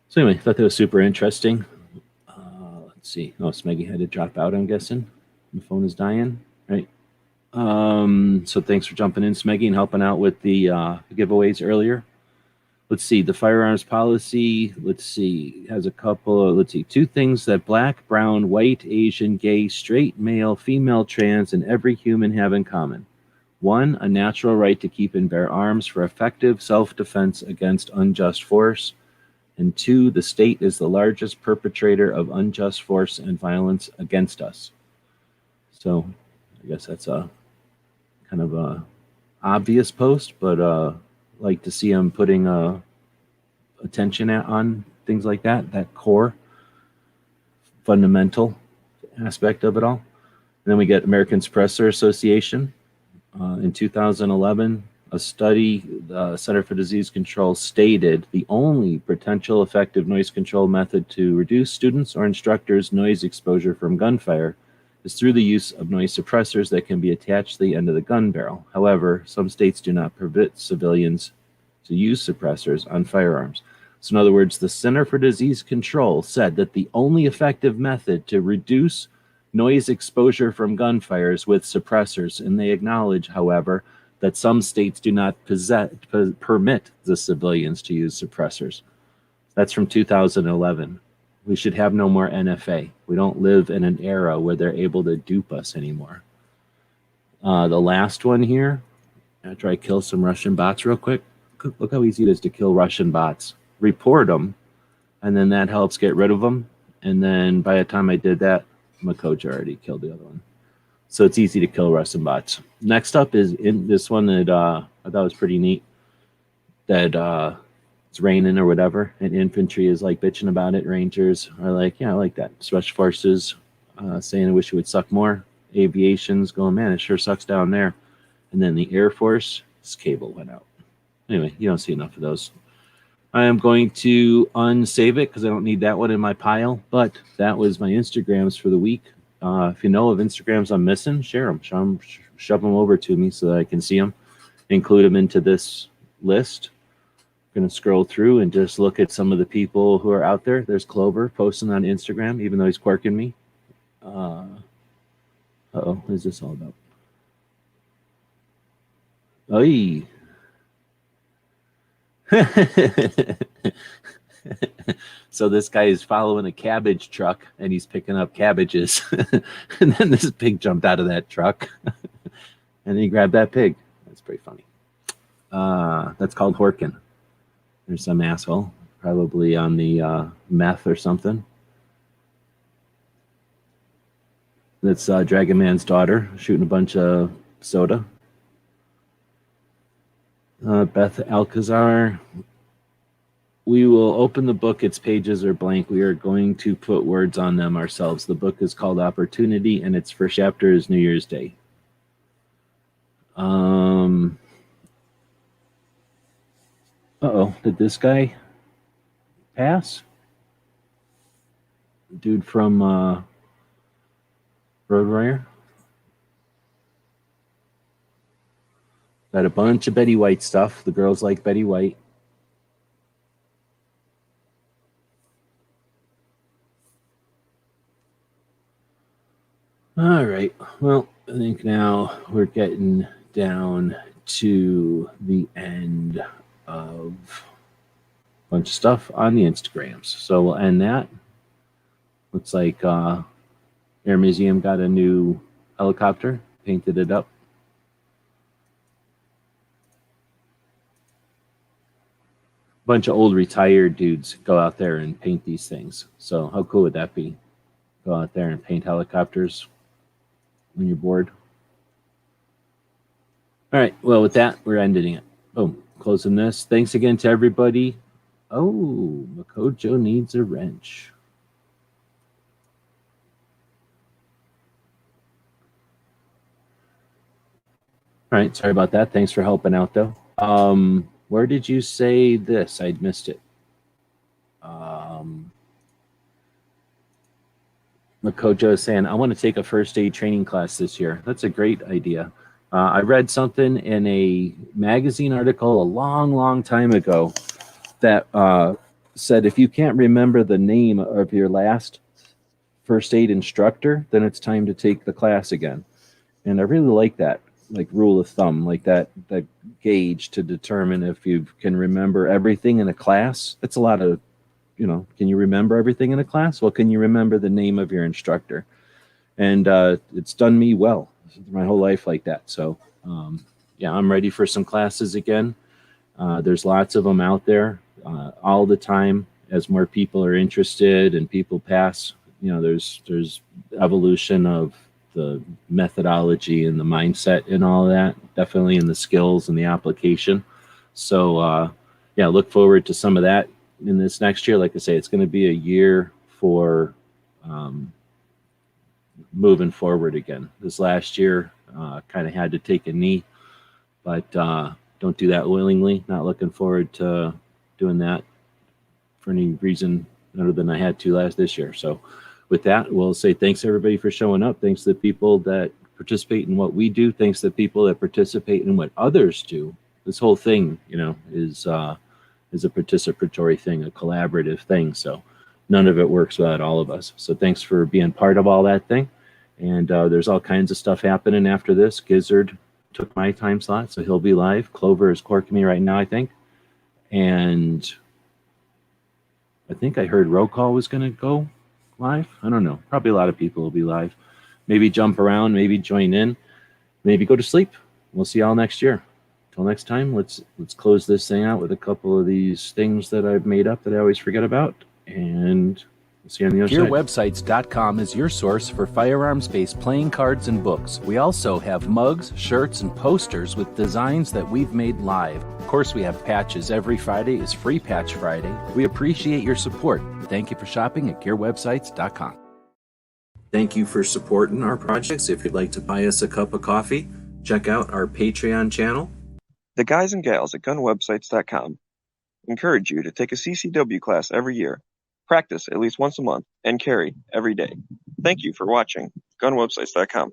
So anyway, thought that was super interesting. Let's see. Oh, Smeggy had to drop out, I'm guessing. The phone is dying, right? So thanks for jumping in, Smeggy, and helping out with the giveaways earlier. Let's see, the firearms policy, let's see, has a couple of, let's see, 2 things that black, brown, white, Asian, gay, straight, male, female, trans, and every human have in common. 1, a natural right to keep and bear arms for effective self-defense against unjust force. And 2, the state is the largest perpetrator of unjust force and violence against us. So I guess that's a kind of a obvious post, but like to see them putting attention on things like that core fundamental aspect of it all. And then we get American Suppressor Association. In 2011, a study, the Center for Disease Control stated the only potential effective noise control method to reduce students or instructors' noise exposure from gunfire is through the use of noise suppressors that can be attached to the end of the gun barrel. However, some states do not permit civilians to use suppressors on firearms. So in other words, the Center for Disease Control said that the only effective method to reduce noise exposure from gunfires with suppressors, and they acknowledge, however, that some states do not permit the civilians to use suppressors. That's from 2011. We should have no more NFA. We don't live in an era where they're able to dupe us anymore. The last one here, after I kill some Russian bots real quick, look how easy it is to kill Russian bots. Report them, and then that helps get rid of them. And then by the time I did that, Makoja already killed the other one. So it's easy to kill Russian bots. Next up is in this one that I thought was pretty neat. That it's raining or whatever, and infantry is like bitching about it. Rangers are like, yeah, I like that. Special forces saying I wish it would suck more. Aviation's going, man, it sure sucks down there. And then the Air Force, this cable went out. Anyway, you don't see enough of those. I am going to unsave it because I don't need that one in my pile. But that was my Instagrams for the week. If you know of Instagrams I'm missing, share them. Shove them over to me so that I can see them. Include them into this list. I'm going to scroll through and just look at some of the people who are out there. There's Clover posting on Instagram, even though he's quirking me. Uh-oh, what is this all about? Oy. So this guy is following a cabbage truck and he's picking up cabbages. And then this pig jumped out of that truck and he grabbed that pig. That's pretty funny. That's called Horkin. There's some asshole, probably on the meth or something. That's Dragon Man's daughter shooting a bunch of soda. Beth Alcazar we will open the book. Its pages are blank. We are going to put words on them ourselves. The book is called Opportunity, and its first chapter is New Year's Day. Uh-oh, did this guy pass? Dude from Road Warrior? Got a bunch of Betty White stuff. The girls like Betty White. All right. Well, I think now we're getting down to the end of a bunch of stuff on the Instagrams. So we'll end that. Looks like Air Museum got a new helicopter, painted it up. Bunch of old retired dudes go out there and paint these things. So how cool would that be? Go out there and paint helicopters when you're bored. All right. Well, with that, we're ending it. Boom. Closing this. Thanks again to everybody. Oh, Makojo needs a wrench. All right. Sorry about that. Thanks for helping out, though. Where did you say this? I missed it. Makojo is saying, I want to take a first aid training class this year. That's a great idea. I read something in a magazine article a long time ago that said if you can't remember the name of your last first aid instructor, then it's time to take the class again. And I really like that, like rule of thumb, like that gauge to determine if you can remember everything in a class. That's a lot of, can you remember everything in a class? Well, can you remember the name of your instructor? And it's done me well my whole life like that. So, yeah, I'm ready for some classes again. There's lots of them out there all the time. As more people are interested and people pass, there's evolution of the methodology and the mindset and all of that, definitely in the skills and the application. So, yeah, look forward to some of that in this next year. Like I say, it's going to be a year for moving forward again. This last year kind of had to take a knee, but don't do that willingly. Not looking forward to doing that for any reason other than I had to this year. So with that, we'll say thanks everybody for showing up. Thanks to the people that participate in what we do. Thanks to the people that participate in what others do. This whole thing, is a participatory thing, a collaborative thing. So none of it works without all of us. So thanks for being part of all that thing. And there's all kinds of stuff happening after this. Gizzard took my time slot, so he'll be live. Clover is corking me right now, I think. And I think I heard Roll Call was going to go live. I don't know. Probably a lot of people will be live. Maybe jump around, maybe join in, maybe go to sleep. We'll see y'all next year. Till next time, let's close this thing out with a couple of these things that I've made up that I always forget about. And we'll see you on the other side. GearWebsites.com is your source for firearms-based playing cards and books. We also have mugs, shirts, and posters with designs that we've made live. Of course, we have patches. Every Friday is Free Patch Friday. We appreciate your support. Thank you for shopping at GearWebsites.com. Thank you for supporting our projects. If you'd like to buy us a cup of coffee, check out our Patreon channel. The guys and gals at gunwebsites.com encourage you to take a CCW class every year, practice at least once a month, and carry every day. Thank you for watching gunwebsites.com.